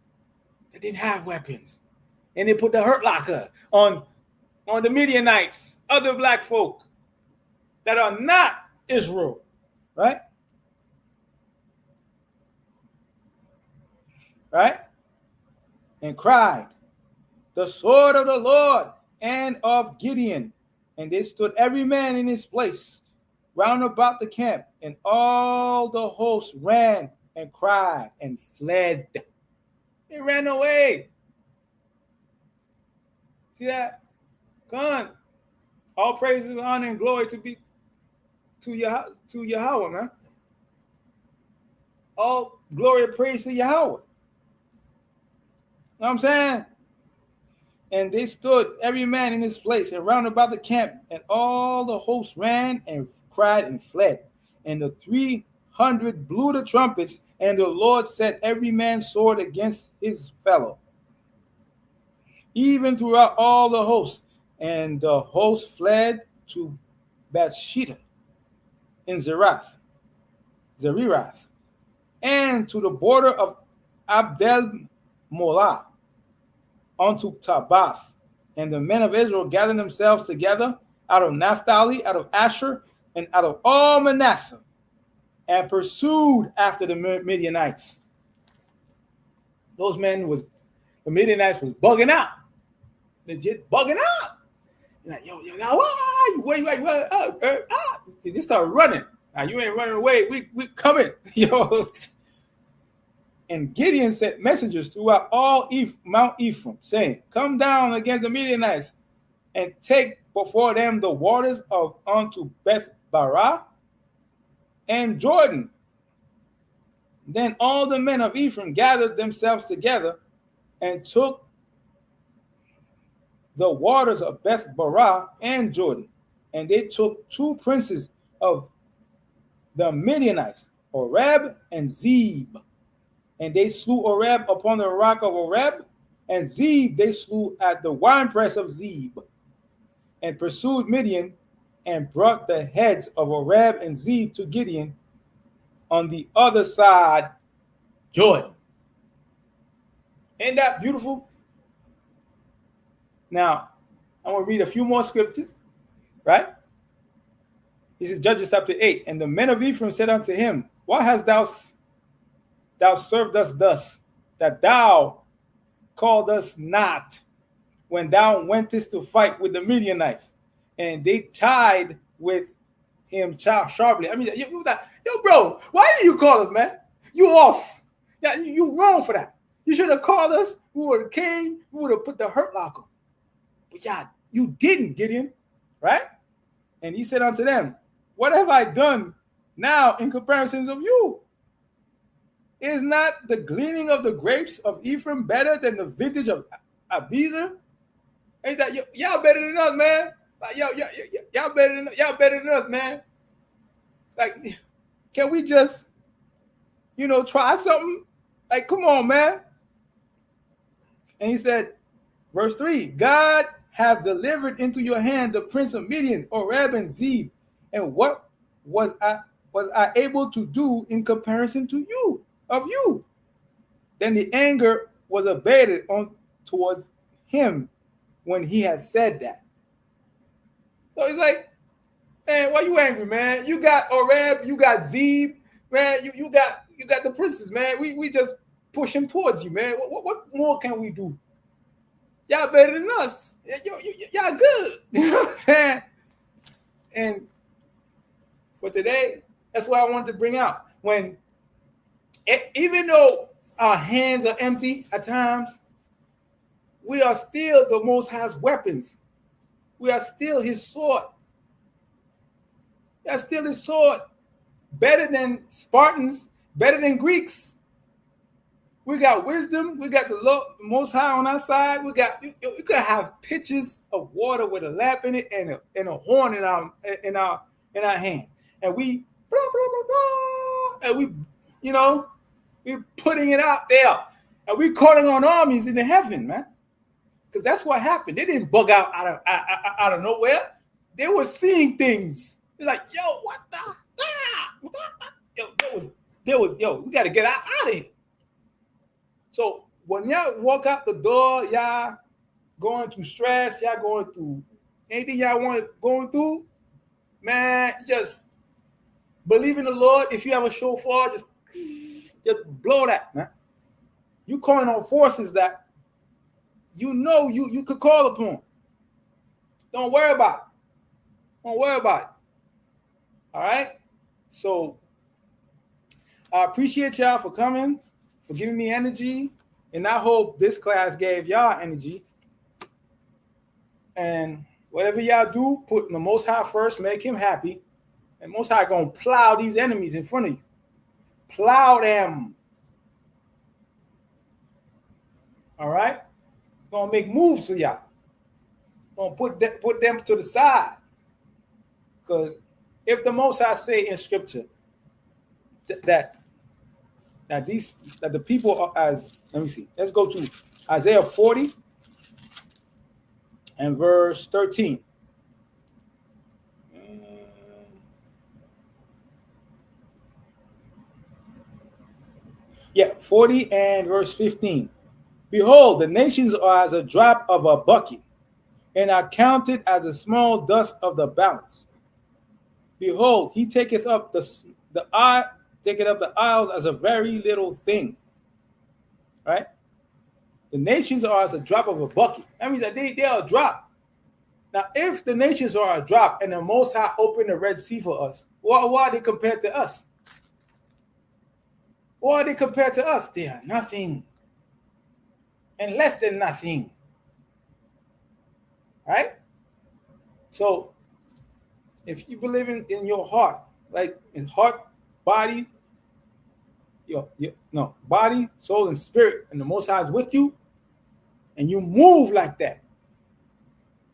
that didn't have weapons. And they put the hurt locker on the Midianites, other black folk that are not Israel, right? Right? And cried, the sword of the Lord and of Gideon. And they stood every man in his place round about the camp, and all the hosts ran and cried and fled. They ran away. See that? Come on. All praises, honor, and glory to Yahweh, man. All glory and praise to Yahweh. You know what I'm saying? And they stood every man in his place and round about the camp, and all the hosts ran and cried and fled. And the 300 blew the trumpets, and the Lord set every man's sword against his fellow, even throughout all the hosts. And the host fled to Bathsheba in Zerirath, and to the border of Abdel-Molah, unto Tabath. And the men of Israel gathered themselves together out of Naphtali, out of Asher, and out of all Manasseh, and pursued after the Midianites. The Midianites was bugging out. Legit bugging out. Like, yo, where you at? They started running. Now you ain't running away. We coming. Yo. And Gideon sent messengers throughout all Mount Ephraim, saying, "Come down against the Midianites, and take before them the waters of unto Beth Barah and Jordan." Then all the men of Ephraim gathered themselves together and took the waters of Beth Barah and Jordan. And they took 2 princes of the Midianites, Oreb and Zeb. And they slew Oreb upon the rock of Oreb, and Zeb they slew at the winepress of Zeb, and pursued Midian, and brought the heads of Oreb and Zeb to Gideon on the other side Jordan. Ain't that beautiful? Now, I want to read a few more scriptures, right? This is Judges chapter 8. And the men of Ephraim said unto him, "Why hast thou served us thus, that thou called us not when thou wentest to fight with the Midianites?" And they chide with him sharply. I mean, yo, bro, why did you call us, man? You off. Yeah, you wrong for that. You should have called us. We would have came. We would have put the hurt lock on. But yeah, you didn't, Gideon, right? And he said unto them, "What have I done now in comparison of you? Is not the gleaning of the grapes of Ephraim better than the vintage of Abiezer?" And he's like, y'all better than us, man. Like, y'all better than us, man. Like, can we just, try something? Like, come on, man. And he said, verse 3, "God hath delivered into your hand the prince of Midian, Oreb and Zeb. And what was I able to do in comparison to you? Of you?" Then the anger was abated towards him when he had said that. So he's like, "Man, why you angry, man? You got Oreb, you got Zeb, man. You got the princes, man. We just push him towards you, man. What more can we do? Y'all better than us. Y'all good." You know what I'm saying? And for today, that's what I wanted to bring out. When even though our hands are empty at times, we are still the Most High's weapons. We are still his sword. We are still his sword. Better than Spartans, better than Greeks. We got wisdom. We got the Most High on our side. We got you could have pitchers of water with a lamp in it and a horn in our hand, and we blah, blah, blah, blah, and we putting it out there, and we calling on armies in the heaven, man, because that's what happened. They didn't bug out of nowhere. They were seeing things. They're like, yo, what the? Yo, we got to get out of here. So when y'all walk out the door, y'all going through stress, y'all going through anything y'all going through, man, just believe in the Lord. If you have a shofar, just blow that, man. You calling on forces that you could call upon. Don't worry about it. Don't worry about it. All right? So I appreciate y'all for coming, for giving me energy, and I hope this class gave y'all energy. And whatever y'all do, put the Most High first, make him happy, and Most High gonna plow these enemies in front of you. Plow them. All right? Gonna make moves for y'all. Gonna put them to the side. Because if the Most High say in Scripture that the people are as, let me see, let's go to Isaiah 40 and verse 13. Yeah, 40 and verse 15. "Behold, the nations are as a drop of a bucket, and are counted as a small dust of the balance. Behold, he taketh up the isles as a very little thing." Right? The nations are as a drop of a bucket. That means that they are a drop. Now, if the nations are a drop and the Most High opened the Red Sea for us, what are they compared to us? What are they compared to us? They are nothing and less than nothing. Right? So if you believe in your heart, like in heart, body, body, soul, and spirit, and the Most High is with you, and you move like that.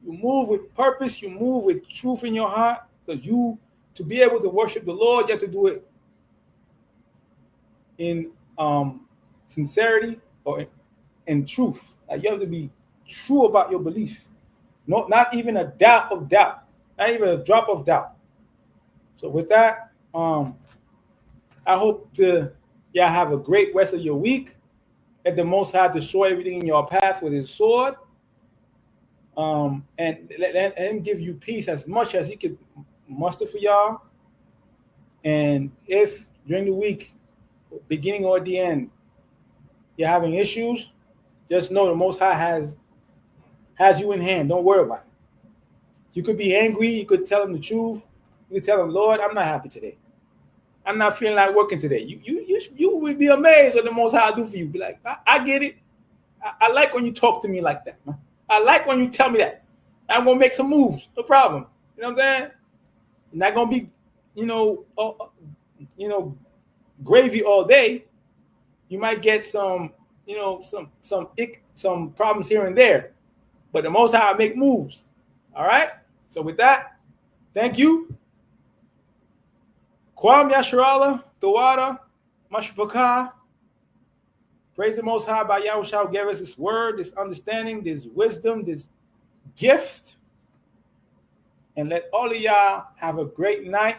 You move with purpose, you move with truth in your heart, because to be able to worship the Lord, you have to do it in sincerity or in truth. Like you have to be true about your belief. Not even a doubt of doubt. Not even a drop of doubt. So with that, I hope y'all have a great rest of your week. Let the Most High destroy everything in your path with his sword. And let him give you peace as much as he could muster for y'all. And if during the week, beginning or the end, you're having issues, just know the Most High has you in hand. Don't worry about it. You could be angry. You could tell him the truth. You could tell him, Lord, I'm not happy today. I'm not feeling like working today. You would be amazed what the Most High do for you. Be like, I get it. I like when you talk to me like that, man. I like when you tell me that. I'm going to make some moves. No problem. You know what I'm saying? Not going to be, gravy all day. You might get some problems here and there. But the Most High make moves. All right? So with that, thank you. Kwam Yasharala, Tawada, Mashpaka. Praise the Most High by Yahushua gave us this word, this understanding, this wisdom, this gift. And let all of y'all have a great night.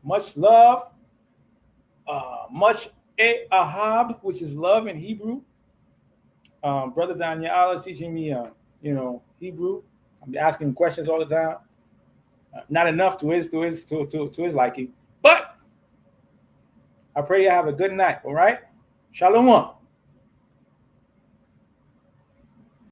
Much love. Much ahab, which is love in Hebrew. Brother Daniela teaching me, Hebrew. I'm asking questions all the time. Not enough to his liking. But I pray you have a good night, all right? Shalom.